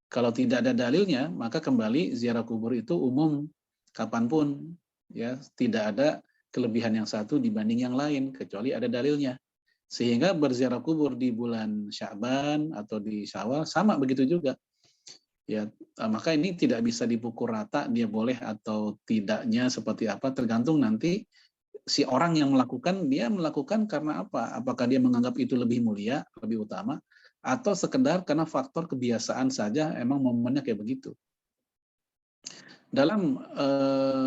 Kalau tidak ada dalilnya, maka kembali ziarah kubur itu umum kapanpun, ya, tidak ada kelebihan yang satu dibanding yang lain kecuali ada dalilnya. Sehingga berziarah kubur di bulan Sya'ban atau di Syawal sama begitu juga. Ya, maka ini tidak bisa dipukul rata dia boleh atau tidaknya seperti apa, tergantung nanti si orang yang melakukan, dia melakukan karena apa? Apakah dia menganggap itu lebih mulia, lebih utama, atau sekedar karena faktor kebiasaan saja emang momennya kayak begitu. Dalam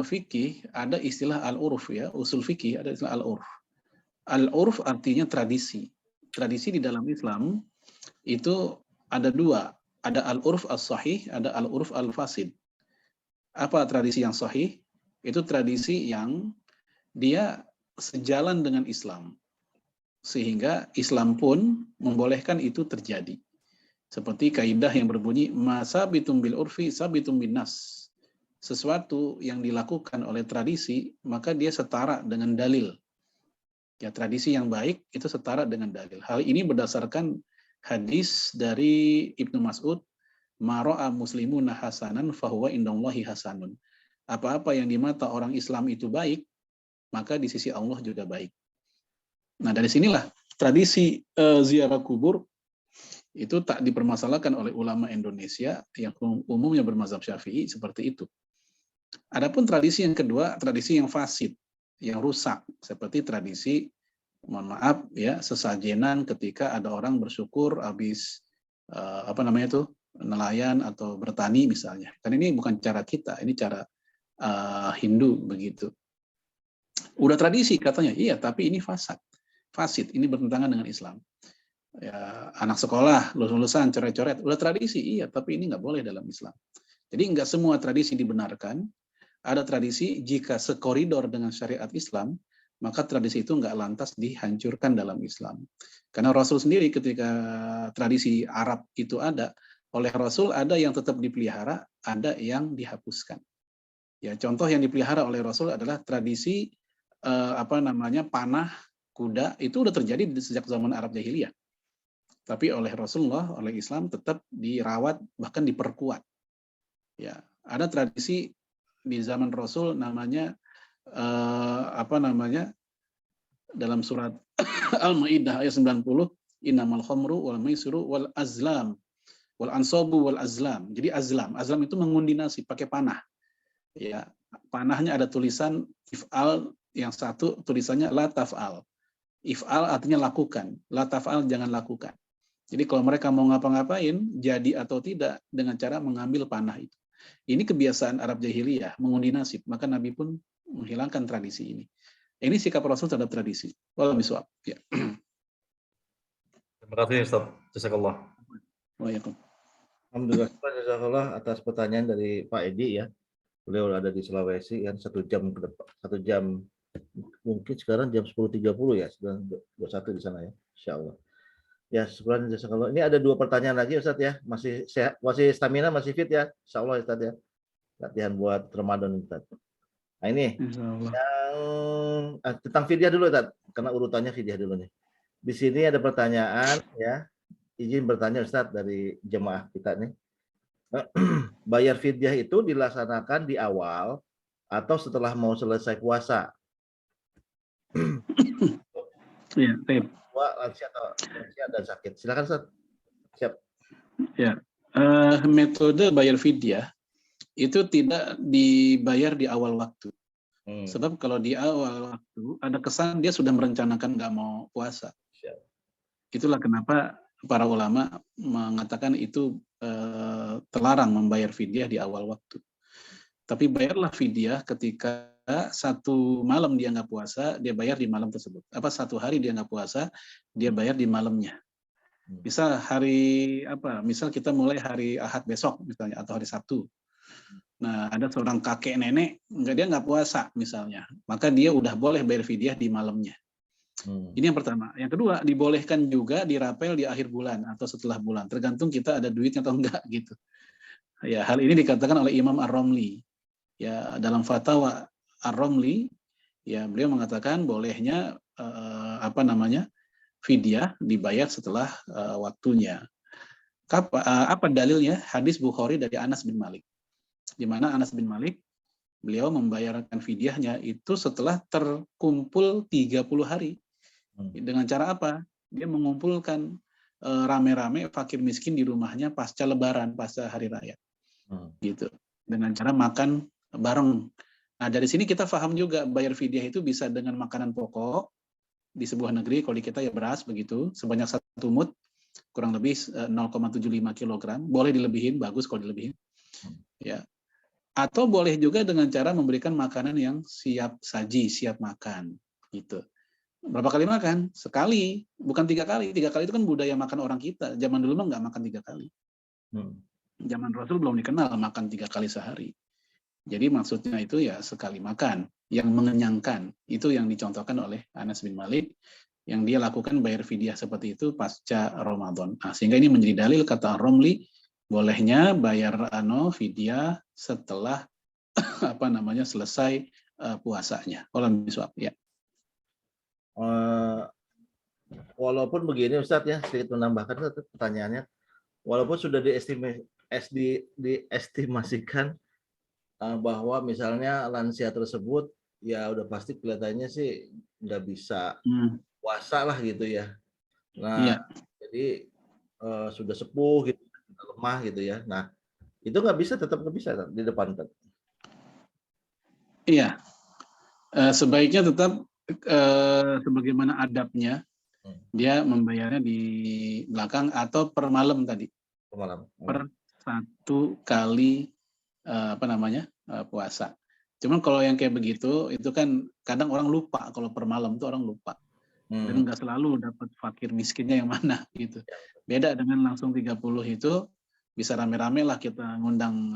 fikih ada istilah al-urf, ya, usul fikih ada istilah al-urf. Al-urf artinya tradisi. Tradisi di dalam Islam itu ada dua. Ada al-urf as-sahih, ada al-urf al-fasid. Apa tradisi yang sahih? Itu tradisi yang dia sejalan dengan Islam. Sehingga Islam pun membolehkan itu terjadi. Seperti kaidah yang berbunyi, masabitum bil urfi sabitum bin nas. Sesuatu yang dilakukan oleh tradisi, maka dia setara dengan dalil. Ya, tradisi yang baik itu setara dengan dalil. Hal ini berdasarkan hadis dari Ibnu Mas'ud, maro'a muslimuna hasanan fahuwa indallahi hasanun. Apa-apa yang di mata orang Islam itu baik, maka di sisi Allah juga baik. Nah, dari sinilah tradisi ziarah kubur itu tak dipermasalahkan oleh ulama Indonesia yang umumnya bermazhab Syafi'i seperti itu. Adapun tradisi yang kedua, tradisi yang fasid, yang rusak, seperti tradisi, mohon maaf ya, sesajenan ketika ada orang bersyukur habis nelayan atau bertani misalnya. Kan ini bukan cara kita, ini cara Hindu begitu. Udah tradisi katanya, iya, tapi ini fasid, ini bertentangan dengan Islam. Ya, anak sekolah lulus-lulusan coret-coret, udah tradisi, iya, tapi ini nggak boleh dalam Islam. Jadi nggak semua tradisi dibenarkan. Ada tradisi jika sekoridor dengan syariat Islam, maka tradisi itu nggak lantas dihancurkan dalam Islam. Karena Rasul sendiri ketika tradisi Arab itu ada, oleh Rasul ada yang tetap dipelihara, ada yang dihapuskan. Ya, contoh yang dipelihara oleh Rasul adalah tradisi panah kuda, itu udah terjadi sejak zaman Arab Jahiliyah. Tapi oleh Rasulullah, oleh Islam tetap dirawat, bahkan diperkuat. Ya, ada tradisi di zaman Rasul namanya dalam surat Al-Maidah ayat 90, innamal khamru wal maisiru wal azlam wal ansabu wal azlam. Jadi azlam itu mengundi nasi pakai panah. Ya, panahnya ada tulisan if'al, yang satu tulisannya la taf'al. If'al artinya lakukan, la taf'al jangan lakukan. Jadi kalau mereka mau ngapa-ngapain, jadi atau tidak, dengan cara mengambil panah itu. Ini kebiasaan Arab Jahiliyah, mengundi nasib. Maka Nabi pun menghilangkan tradisi ini. Ini sikap Rasul terhadap tradisi. Wallahu a'lam. Ya. Terima kasih Ustaz. Jazakallah. Waalaikumsalam. Alhamdulillah, jazakallah atas pertanyaan dari Pak Edi ya. Beliau ada di Sulawesi kan 1 jam ke depan, 1 jam mungkin sekarang jam 10.30 ya, 9.21 di sana ya, insyaallah. Ya, syukran jazakallah. Ini ada 2 pertanyaan lagi Ustaz ya. Masih sehat, masih stamina, masih fit ya. Insyaallah Ustaz ya. Latihan buat Ramadan Ustaz. Nah ini Insyaallah. yang tentang fidyah dulu, Ustaz. Karena urutannya fidyah dulu nih. Di sini ada pertanyaan ya. Izin bertanya Ustaz dari jemaah kita nih. Bayar fidyah itu dilaksanakan di awal atau setelah mau selesai puasa? Ya, baik. Lansia dan sakit. Silakan Ustaz. Siap. Ya. Metode bayar fidyah itu tidak dibayar di awal waktu. Sebab kalau di awal waktu ada kesan dia sudah merencanakan nggak mau puasa. Siap. Itulah kenapa para ulama mengatakan itu terlarang membayar fidyah di awal waktu. Tapi bayarlah fidyah ketika satu malam dia nggak puasa, dia bayar di malam tersebut. Satu hari dia nggak puasa, dia bayar di malamnya. Misal misal kita mulai hari Ahad besok misalnya atau hari Sabtu. Nah, ada seorang kakek nenek dia nggak puasa misalnya, maka dia udah boleh bayar fidyah di malamnya. Ini yang pertama. Yang kedua, dibolehkan juga dirapel di akhir bulan atau setelah bulan, tergantung kita ada duitnya atau enggak gitu. Ya, hal ini dikatakan oleh Imam Ar-Romli. Ya, dalam fatwa Ar-Romli, ya beliau mengatakan bolehnya fidyah dibayar setelah waktunya. Apa dalilnya? Hadis Bukhari dari Anas bin Malik. Di mana Anas bin Malik beliau membayarkan fidyahnya itu setelah terkumpul 30 hari. Dengan cara apa? Dia mengumpulkan rame-rame fakir miskin di rumahnya pasca lebaran, pasca hari raya. Gitu. Dengan cara makan bareng. Nah, dari sini kita paham juga bayar fidyah itu bisa dengan makanan pokok di sebuah negeri, kalau di kita ya beras begitu, sebanyak 1 mud, kurang lebih 0,75 kg, boleh dilebihin, bagus kalau dilebihin. Ya. Atau boleh juga dengan cara memberikan makanan yang siap saji, siap makan, gitu. Berapa kali makan? Sekali, bukan 3 kali. 3 kali itu kan budaya makan orang kita. Zaman dulu mah nggak makan 3 kali. Zaman Rasul belum dikenal makan 3 kali sehari. Jadi maksudnya itu ya sekali makan, yang mengenyangkan. Itu yang dicontohkan oleh Anas bin Malik, yang dia lakukan bayar fidyah seperti itu pasca Ramadan. Nah, sehingga ini menjadi dalil kata Romli, bolehnya bayar fidyah setelah selesai puasanya. Wallahualam bishawab, ya. Walaupun begini Ustadz ya, sedikit menambahkan pertanyaannya, walaupun sudah diestimasikan bahwa misalnya lansia tersebut ya udah pasti kelihatannya sih nggak bisa puasa lah gitu ya. Nah, jadi sudah sepuh gitu, lemah gitu ya. Nah, itu tetap nggak bisa di depan kan? Iya, sebaiknya tetap sebagaimana adabnya, dia membayarnya di belakang atau per malam tadi. Per malam. Per 1 kali puasa. Cuman kalau yang kayak begitu, itu kan kadang orang lupa, kalau per malam itu orang lupa. Dan nggak selalu dapat fakir miskinnya yang mana gitu. Beda dengan langsung 30 itu, bisa rame-rame lah kita ngundang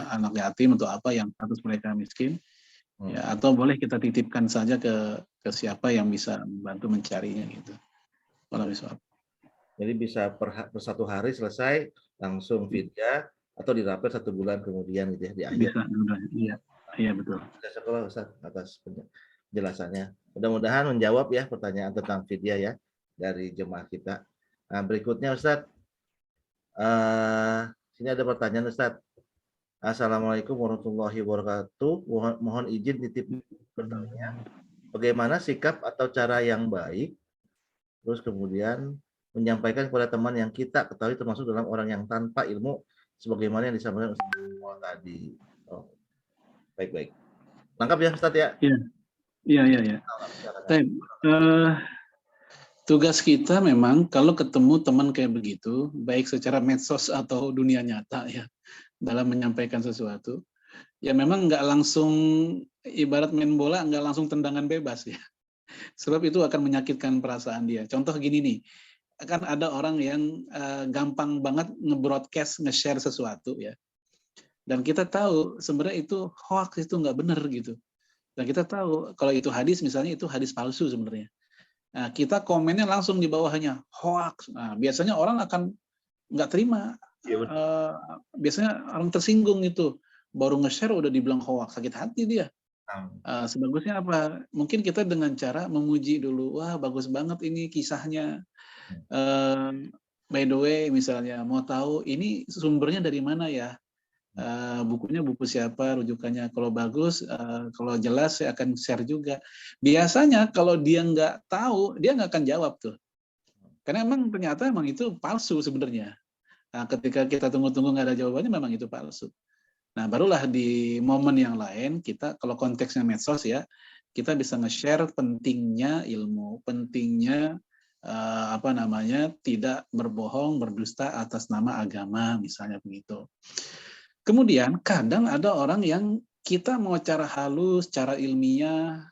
anak yatim atau apa yang status mereka miskin. Ya, atau boleh kita titipkan saja ke siapa yang bisa membantu mencarinya gitu. Jadi bisa per 1 hari selesai langsung fidyah atau dirapel 1 bulan kemudian gitu ya di akhir. Bisa, iya betul. Jazakallah Ustaz atas penjelasannya. Mudah-mudahan menjawab ya pertanyaan tentang fidyah ya dari jemaah kita. Nah, berikutnya Ustaz, sini ada pertanyaan Ustaz. Assalamualaikum warahmatullahi wabarakatuh. Mohon izin titip bertanya, bagaimana sikap atau cara yang baik, terus kemudian menyampaikan kepada teman yang kita ketahui termasuk dalam orang yang tanpa ilmu, sebagaimana yang disampaikan Ustaz tadi. Baik. Lengkap ya Ustaz ya? Iya. Tugas kita memang kalau ketemu teman kayak begitu, baik secara medsos atau dunia nyata ya, dalam menyampaikan sesuatu, ya memang nggak langsung ibarat main bola, nggak langsung tendangan bebas ya. Sebab itu akan menyakitkan perasaan dia. Contoh gini nih, kan ada orang yang gampang banget nge-broadcast, nge-share sesuatu ya. Dan kita tahu sebenarnya itu hoax, itu nggak benar gitu. Dan kita tahu kalau itu hadis misalnya, itu hadis palsu sebenarnya. Nah, kita komennya langsung di bawahnya hoax. Nah, biasanya orang akan nggak terima. Biasanya orang tersinggung itu. baru nge-share udah dibilang hoax, sakit hati dia. Sebagusnya apa? Mungkin kita dengan cara memuji dulu, wah bagus banget ini kisahnya. By the way, misalnya mau tahu ini sumbernya dari mana ya? Bukunya buku siapa, rujukannya. Kalau bagus, kalau jelas saya akan share juga. Biasanya kalau dia nggak tahu, dia nggak akan jawab tuh. Karena emang ternyata emang itu palsu sebenarnya. Nah, ketika kita tunggu-tunggu nggak ada jawabannya, memang itu palsu. Nah, barulah di momen yang lain kita, kalau konteksnya medsos ya, kita bisa nge-share pentingnya ilmu, pentingnya tidak berbohong, berdusta atas nama agama, misalnya begitu. Kemudian kadang ada orang yang kita mau cara halus, cara ilmiah,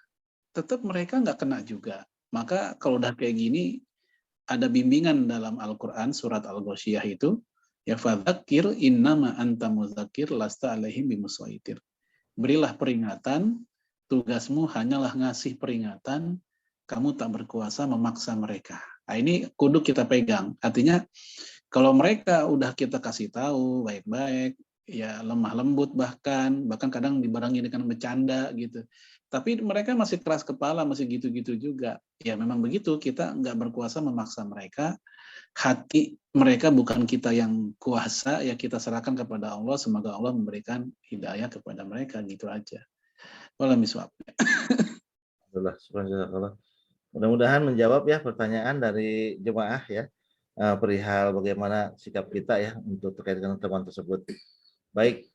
tetap mereka nggak kena juga. Maka kalau udah kayak gini, ada bimbingan dalam Al-Quran, surat Al-Ghoshiyah itu, ya fadzakir innama anta mudzakir lasta alaihim bimuswaitir. Berilah peringatan, tugasmu hanyalah ngasih peringatan, kamu tak berkuasa memaksa mereka. Nah, ini kudu kita pegang. Artinya kalau mereka udah kita kasih tahu baik-baik, ya lemah lembut bahkan kadang dibarengi dengan bercanda gitu. Tapi mereka masih keras kepala, masih gitu-gitu juga. Ya memang begitu, kita nggak berkuasa memaksa mereka. Hati mereka bukan kita yang kuasa, ya kita serahkan kepada Allah. Semoga Allah memberikan hidayah kepada mereka, gitu aja. Wallahualam bishawab. Alhamdulillah, subhanallah. Mudah-mudahan menjawab ya pertanyaan dari jemaah ya, perihal bagaimana sikap kita ya untuk terkait dengan teman tersebut. Baik,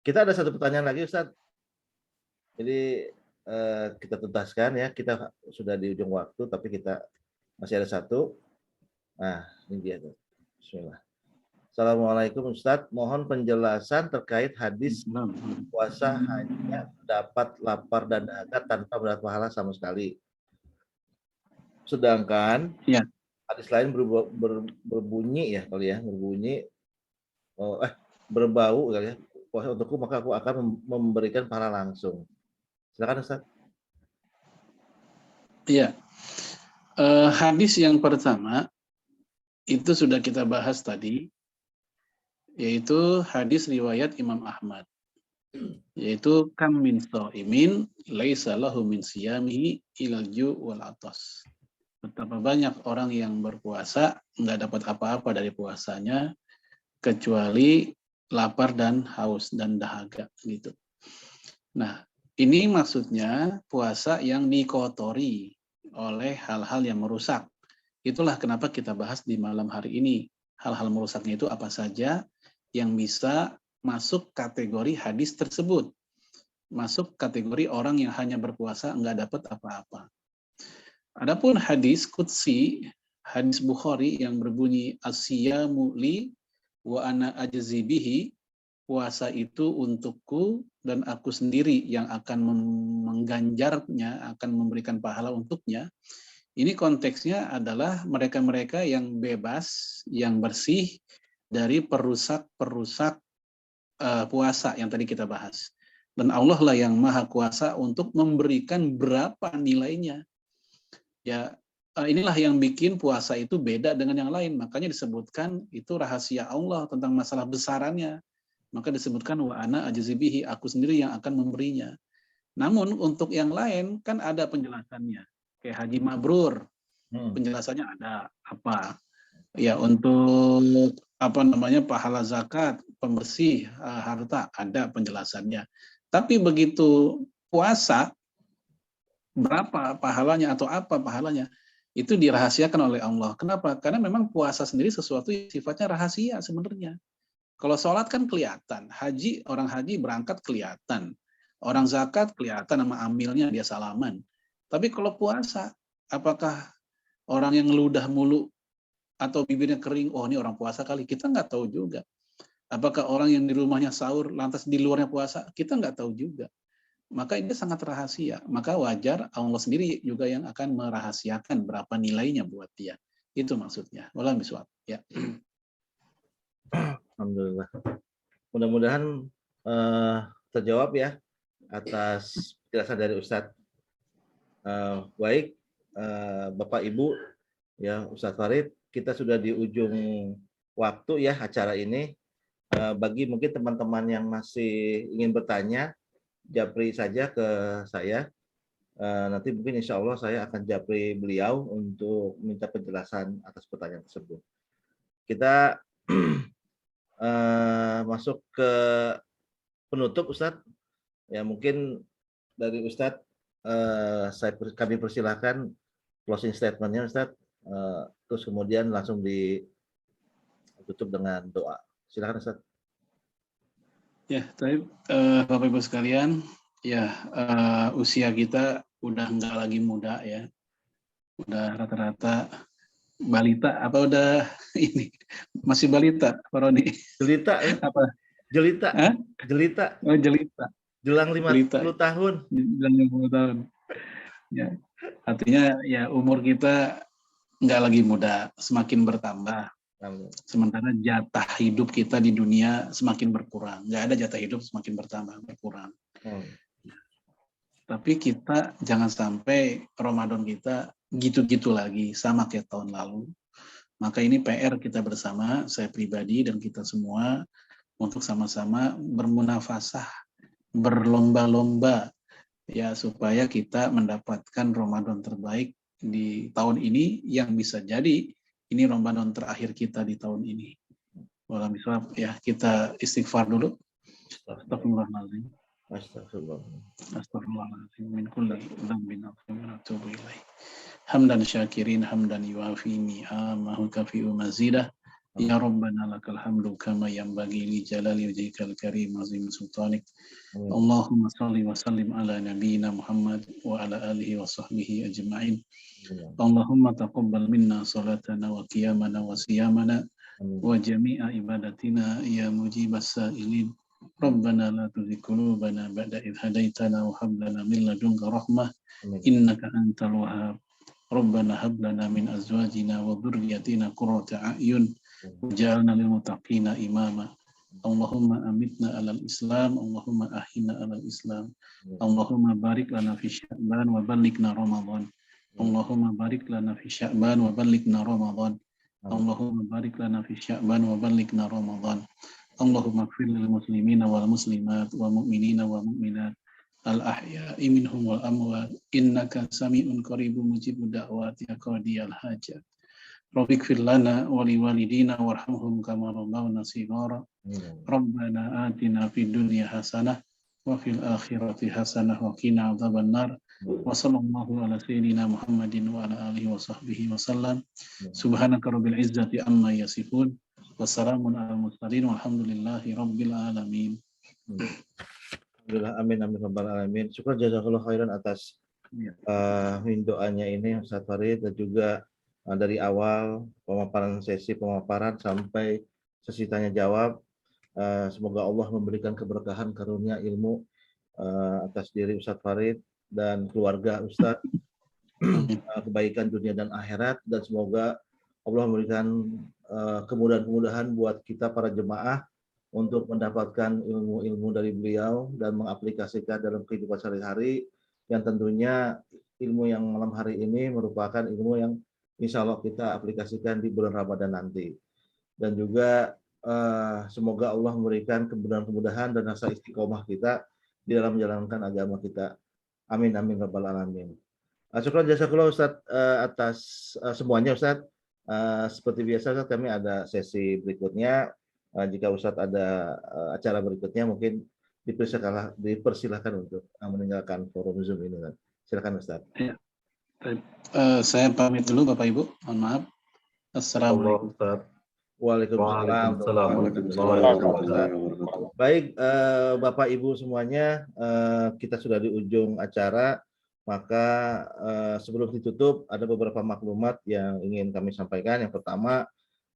kita ada satu pertanyaan lagi Ustadz. Jadi kita tuntaskan ya, kita sudah di ujung waktu tapi kita masih ada satu. Nah, ini dia tuh. Bismillah. Assalamualaikum Ustadz, mohon penjelasan terkait hadis puasa hanya dapat lapar dan dahaga tanpa mendapat pahala sama sekali. Sedangkan ya, hadis lain berbunyi ya kali ya, berbau kali ya, puasa untukku maka aku akan memberikan pahala langsung. Silakan Ustaz. Iya. Hadis yang pertama itu sudah kita bahas tadi, yaitu hadis riwayat Imam Ahmad, yaitu kam min shaimin laisa lahu min siyamihi ilal ju' wal atas. Betapa banyak orang yang berpuasa nggak dapat apa-apa dari puasanya kecuali lapar dan haus dan dahaga gitu. Nah, ini maksudnya puasa yang dikotori oleh hal-hal yang merusak. Itulah kenapa kita bahas di malam hari ini. Hal-hal merusaknya itu apa saja yang bisa masuk kategori hadis tersebut. Masuk kategori orang yang hanya berpuasa nggak dapat apa-apa. Adapun hadis qudsi, hadis Bukhari yang berbunyi as-siyamu li wa ana ajzi bihi, puasa itu untukku dan aku sendiri yang akan mengganjarnya, akan memberikan pahala untuknya. Ini konteksnya adalah mereka-mereka yang bebas, yang bersih dari perusak-perusak puasa yang tadi kita bahas. Dan Allah lah yang maha kuasa untuk memberikan berapa nilainya. Ya, inilah yang bikin puasa itu beda dengan yang lain. Makanya disebutkan itu rahasia Allah tentang masalah besarannya. Maka disebutkan wa ana ajzibihi, aku sendiri yang akan memberinya. Namun untuk yang lain kan ada penjelasannya. Kayak haji mabrur, penjelasannya ada apa? Ya untuk pahala zakat, pembersih harta, ada penjelasannya. Tapi begitu puasa, berapa pahalanya atau apa pahalanya, itu dirahasiakan oleh Allah. Kenapa? Karena memang puasa sendiri sesuatu yang sifatnya rahasia sebenarnya. Kalau sholat kan kelihatan, orang haji berangkat kelihatan, orang zakat kelihatan sama amilnya dia salaman. Tapi kalau puasa, apakah orang yang ludah mulu atau bibirnya kering, oh ini orang puasa kali, kita nggak tahu juga. Apakah orang yang di rumahnya sahur, lantas di luarnya puasa, kita nggak tahu juga. Maka ini sangat rahasia. Maka wajar Allah sendiri juga yang akan merahasiakan berapa nilainya buat dia. Itu maksudnya. Wallahualam bishawab. Ya. Alhamdulillah. Mudah-mudahan terjawab ya atas penjelasan dari Ustadz. Baik, Bapak Ibu, ya Ustadz Farid, kita sudah di ujung waktu ya acara ini. Bagi mungkin teman-teman yang masih ingin bertanya, japri saja ke saya. Nanti mungkin insya Allah saya akan japri beliau untuk minta penjelasan atas pertanyaan tersebut. Kita masuk ke penutup, Ustadz. Ya mungkin dari Ustadz, kami persilahkan closing statement-nya, Ustadz. Terus kemudian langsung ditutup dengan doa. Silakan, Ustadz. Ya, Bapak Ibu sekalian, ya usia kita udah nggak lagi muda ya, udah rata-rata balita apa udah ini masih balita, Pak Roni? Jelita, Apa? jelita, Hah? jelita, Oh, jelita, jelang jelita, 50 tahun. jalan 50 tahun. Ya, artinya ya umur kita nggak lagi muda, semakin bertambah. Sementara jatah hidup kita di dunia semakin berkurang. Nggak ada jatah hidup semakin bertambah, berkurang. Tapi kita jangan sampai Ramadan kita gitu-gitu lagi, sama kayak tahun lalu. Maka ini PR kita bersama, saya pribadi dan kita semua, untuk sama-sama bermunafasah, berlomba-lomba, ya supaya kita mendapatkan Ramadan terbaik di tahun ini, yang bisa jadi ini Ramadan terakhir kita di tahun ini. Walau misal ya kita istighfar dulu. Astagfirullahaladzim. Astagfirullahaladzim. Min kulli dzambin wa atubu ilaih. Hamdan syakirin, hamdan yuafi ni'amahu kafi'u mazidah. Ya Rabbana lakal hamdu kama yanbaghi li jalali wajhikal karim azim sultanik. Allahumma salli wa sallim ala nabiyyina Muhammad wa ala alihi wa sahbihi ajma'in. Allahumma taqabbal minna salatana wa qiyamana wa siyamana wa jami'a ibadatina ya mujibas sa'ilin. Rabbana la tuzigh qulubana ba'da idh hadaitana wa hab lana min ladunka rahmah innaka antal wahhab. Rabbana hab lana min azwajina wa dhurriyyatina qurrata a'yun waj'alna lil muttaqina imama. Allahumma amitna alal Islam, Allahumma ahina alal Islam. Allahumma barik lana fi Sya'ban wa ballighna Ramadan. Allahumma barik lana fi Sya'ban wa ballighna Ramadan. Allahumma barik lana fi Sya'ban wa ballighna Ramadan. Allahumma ighfir lil muslimina wal muslimat wa mu'minina wa mu'minat al ahya'i minhum wal amwat innaka sami'un qaribun mujibud da'wati ya qadiyal hajat. Rabbik fir lana wa li walidina warhamhum kama rabbawna shighara. Rabbana atina fid dunya hasanah wa fil akhirati hasanah wa qina adzabannar. Wa sallallahu ala sayyidina Muhammadin wa ala alihi wa sahbihi wa sallam. Subhanaka rabbil izzati amma yasifun. Wassalamun ala mursalin walhamdulillahi rabbil alamin. Alhamdulillah, amin amin rabbal alamin. Syukur jazakallahu khairan atas doanya ini Ustaz Farid, dan juga dari awal sesi pemaparan sampai sesi tanya jawab. Semoga Allah memberikan keberkahan karunia ilmu atas diri Ustaz Farid dan keluarga Ustaz, kebaikan dunia dan akhirat, dan semoga Allah memberikan kemudahan-kemudahan buat kita para jemaah untuk mendapatkan ilmu-ilmu dari beliau dan mengaplikasikan dalam kehidupan sehari-hari, yang tentunya ilmu yang malam hari ini merupakan ilmu yang insya Allah kita aplikasikan di bulan Ramadan nanti. Dan juga semoga Allah memberikan kemudahan-kemudahan dan rasa istiqomah kita di dalam menjalankan agama kita. Amin amin rabbal alamin. Syukur jazakallah Ustaz atas semuanya Ustaz. Seperti biasa Ustaz, kami ada sesi berikutnya. Jika Ustaz ada acara berikutnya, mungkin dipersilakan untuk meninggalkan forum Zoom ini. Silakan Ustaz. Ya. Saya pamit dulu Bapak Ibu. Mohon maaf. Assalamualaikum. Waalaikumsalam. Baik, Bapak Ibu semuanya, kita sudah di ujung acara. Maka sebelum ditutup ada beberapa maklumat yang ingin kami sampaikan. Yang pertama,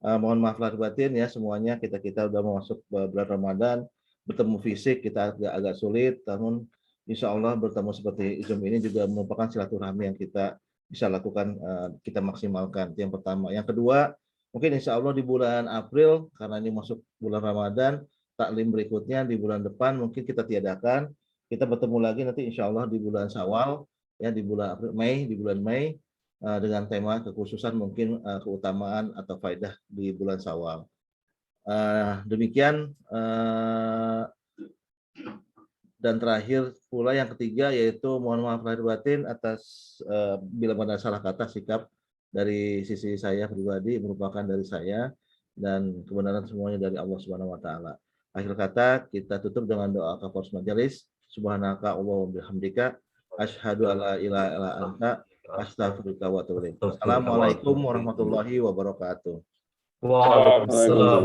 mohon maaf lahir batin ya semuanya, kita udah mau masuk bulan Ramadan, bertemu fisik kita agak sulit, namun insya Allah bertemu seperti Zoom ini juga merupakan silaturahmi yang kita bisa lakukan, kita maksimalkan. Yang pertama. Yang kedua, mungkin insya Allah di bulan April, karena ini masuk bulan Ramadan, taklim berikutnya di bulan depan mungkin kita tiadakan. Kita bertemu lagi nanti insya Allah di bulan Syawal, ya di bulan April, di bulan Mei, dengan tema kekhususan mungkin keutamaan atau faidah di bulan Syawal. Demikian dan terakhir pula yang ketiga yaitu mohon maaf lahir batin atas bila ada salah kata sikap dari sisi saya pribadi merupakan dari saya dan kebenaran semuanya dari Allah Subhanahu wa taala. Akhir kata kita tutup dengan doa kafaratus majelis. Subhanaka Allahumma bihamdika asyhadu alla ilaha illa anta astaghfiruka wa atubu ilaik. Assalamualaikum warahmatullahi wabarakatuh. Waalaikumsalam.